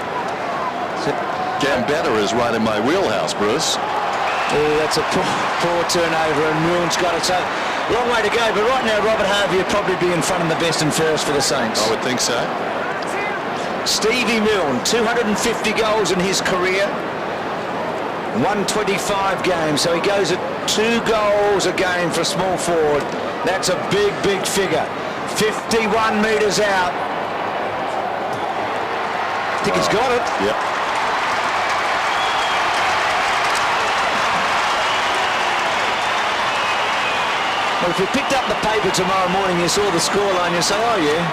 Gambetta is right in my wheelhouse, Bruce. Oh, that's a poor turnover, and Milne's got it. So, long way to go, but right now Robert Harvey would probably be in front of the best and fairest for the Saints. I would think so. Stevie Milne, 250 goals in his career, 125 games, so he goes at 2 goals a game for a small forward. That's a big, big figure. 51 metres out. I think he's got it. Yep. Well, if you picked up the paper tomorrow morning, you saw the scoreline, you say, oh yeah,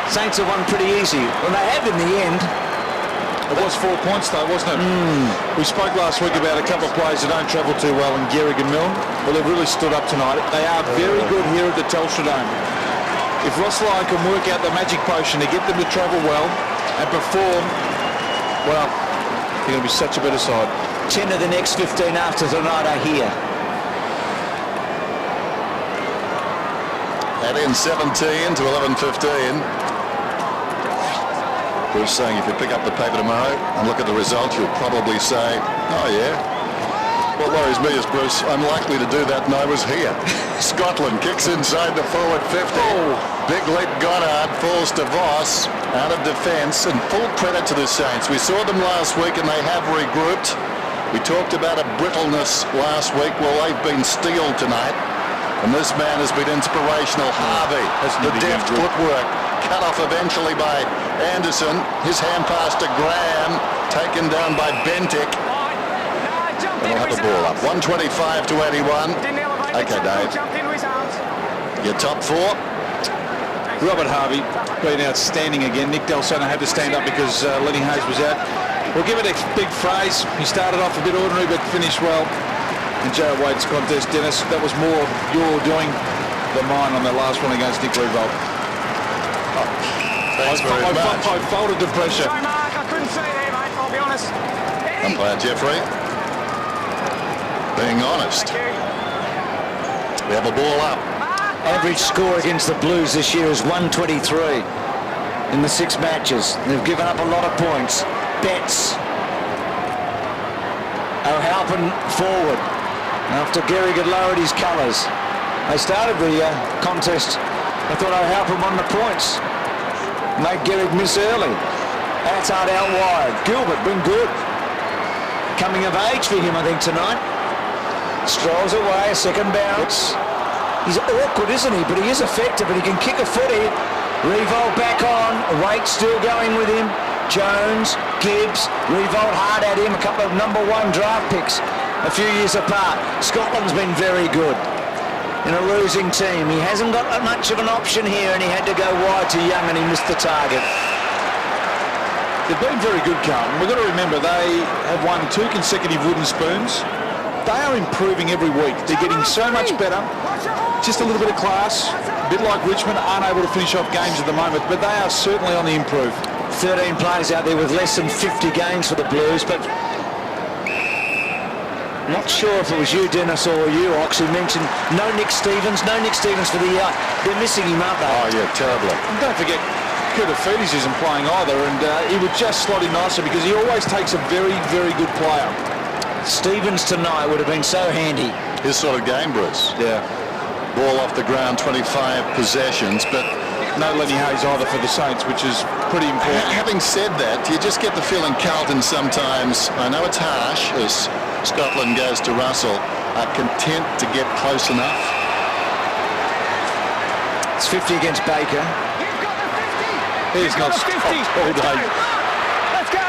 Saints have won pretty easy. Well, they have in the end. It was 4 points though, wasn't it? We spoke last week about a couple of players that don't travel too well in Gehrig and Milne. Well, they've really stood up tonight. They are very good here at the Telstra Dome. If Ross Lyon can work out the magic potion to get them to travel well and perform, well, they're going to be such a better side. 10 of the next 15 after tonight are here. Add in 17 to 11:15. Bruce saying if you pick up the paper tomorrow and look at the results, you'll probably say, oh yeah. What worries me is, Bruce, I'm likely to do that, and I was here. Scotland kicks inside the forward 50. Big leap Goddard falls to Voss out of defence, and full credit to the Saints. We saw them last week and they have regrouped. We talked about a brittleness last week. Well, they've been steeled tonight, and this man has been inspirational. Harvey, the deft footwork, cut off eventually by Anderson. His hand pass to Graham, taken down by Bentic. And we'll have the ball up. 125 to 81. Okay, Dave. Your top 4. Robert Harvey been outstanding again. Nick Delsono had to stand up because Lenny Hayes was out. We'll give it a big phrase. He started off a bit ordinary but finished well. And Joe Wade's contest, Dennis, that was more your doing than mine on the last one against Nick Revolt. Thanks very much. I folded to pressure. Sorry, Mark, I couldn't see there, mate, I'll be honest. Umpire Jeffrey being honest. We have a ball up. Average score against the Blues this year is 123 in the 6 matches. They've given up a lot of points. Betts. O'Halpin forward after Gehrig had lowered his colours. They started the contest. I thought O'Halpin won the points. Made Gehrig miss early. Attard out wide. Gilbert been good. Coming of age for him, I think, tonight. Strolls away, a second bounce. He's awkward, isn't he? But he is effective, and he can kick a footy. Revolt back on. Waite still going with him. Jones, Gibbs, Revolt hard at him. A couple of number 1 draft picks a few years apart. Scotland's been very good in a losing team. He hasn't got much of an option here, and he had to go wide to Young, and he missed the target. They've been very good, Carlton. We've got to remember they have won 2 consecutive wooden spoons. They are improving every week. They're getting so much better. Just a little bit of class. A bit like Richmond, aren't able to finish off games at the moment, but they are certainly on the improve. 13 players out there with less than 50 games for the Blues, but not sure if it was you, Dennis, or you, Ox, who mentioned no Nick Stevens for the year. They're missing him, aren't they? Oh, yeah, terribly. And don't forget, Kurtafidis isn't playing either, and he would just slot in nicer because he always takes a very, very good player. Stevens tonight would have been so handy. His sort of game, Bruce. Yeah. Ball off the ground, 25 possessions, but no Lenny Hayes either for the Saints, which is pretty important. Having said that, you just get the feeling Carlton sometimes, I know it's harsh as Scotland goes to Russell, are content to get close enough. It's 50 against Baker. He's not stopped all day. Let's go.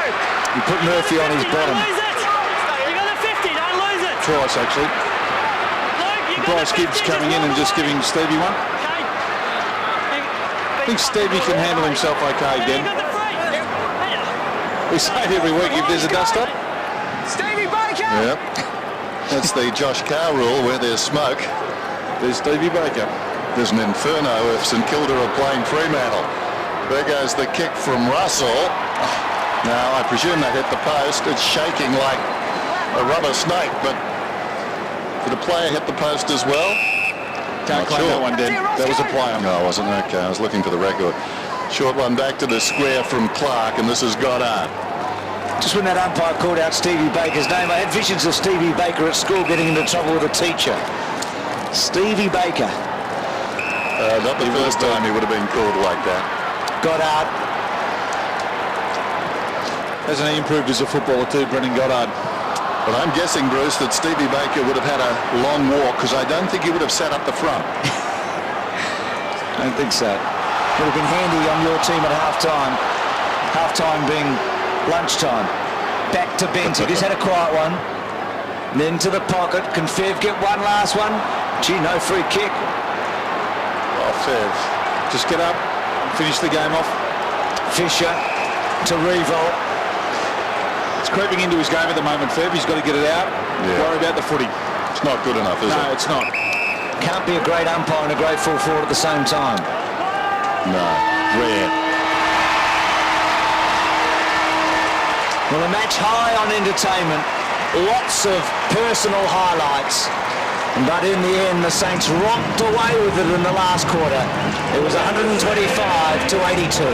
He put Murphy on his bottom. Don't lose it. You got a 50, don't lose it. Twice, actually. Bryce Gibbs coming in and just giving Stevie one. I think Stevie can handle himself okay again. We say it every week if there's a dust-up. Stevie Baker. Yep. That's the Josh Carr rule, where there's smoke. There's Stevie Baker. There's an inferno if St Kilda are playing Fremantle. There goes the kick from Russell. Now, I presume that hit the post. It's shaking like a rubber snake, but Did a player hit the post as well? Can't claim that one, did. That was a player. No, I wasn't. Okay, I was looking for the record. Short one back to the square from Clark, and this is Goddard. Just when that umpire called out Stevie Baker's name, I had visions of Stevie Baker at school getting into trouble with a teacher. Stevie Baker. Not the first time he would have been called like that. Goddard. Hasn't he improved as a footballer too, Brendan Goddard? But I'm guessing, Bruce, that Stevie Baker would have had a long walk, because I don't think he would have sat up the front. I don't think so. Would have been handy on your team at half-time. Half-time being lunchtime. Back to Benty. Just had a quiet one. And then to the pocket. Can Fev get one last one? Gee, no free kick. Oh, Fev. Just get up, finish the game off. Fisher to Revo. It's creeping into his game at the moment, Fev. He's got to get it out. Yeah. Worry about the footy. It's not good enough, is it? No, it's not. Can't be a great umpire and a great full forward at the same time. No. Rare. Well, a match high on entertainment. Lots of personal highlights. But in the end, the Saints romped away with it in the last quarter. It was 125 to 82.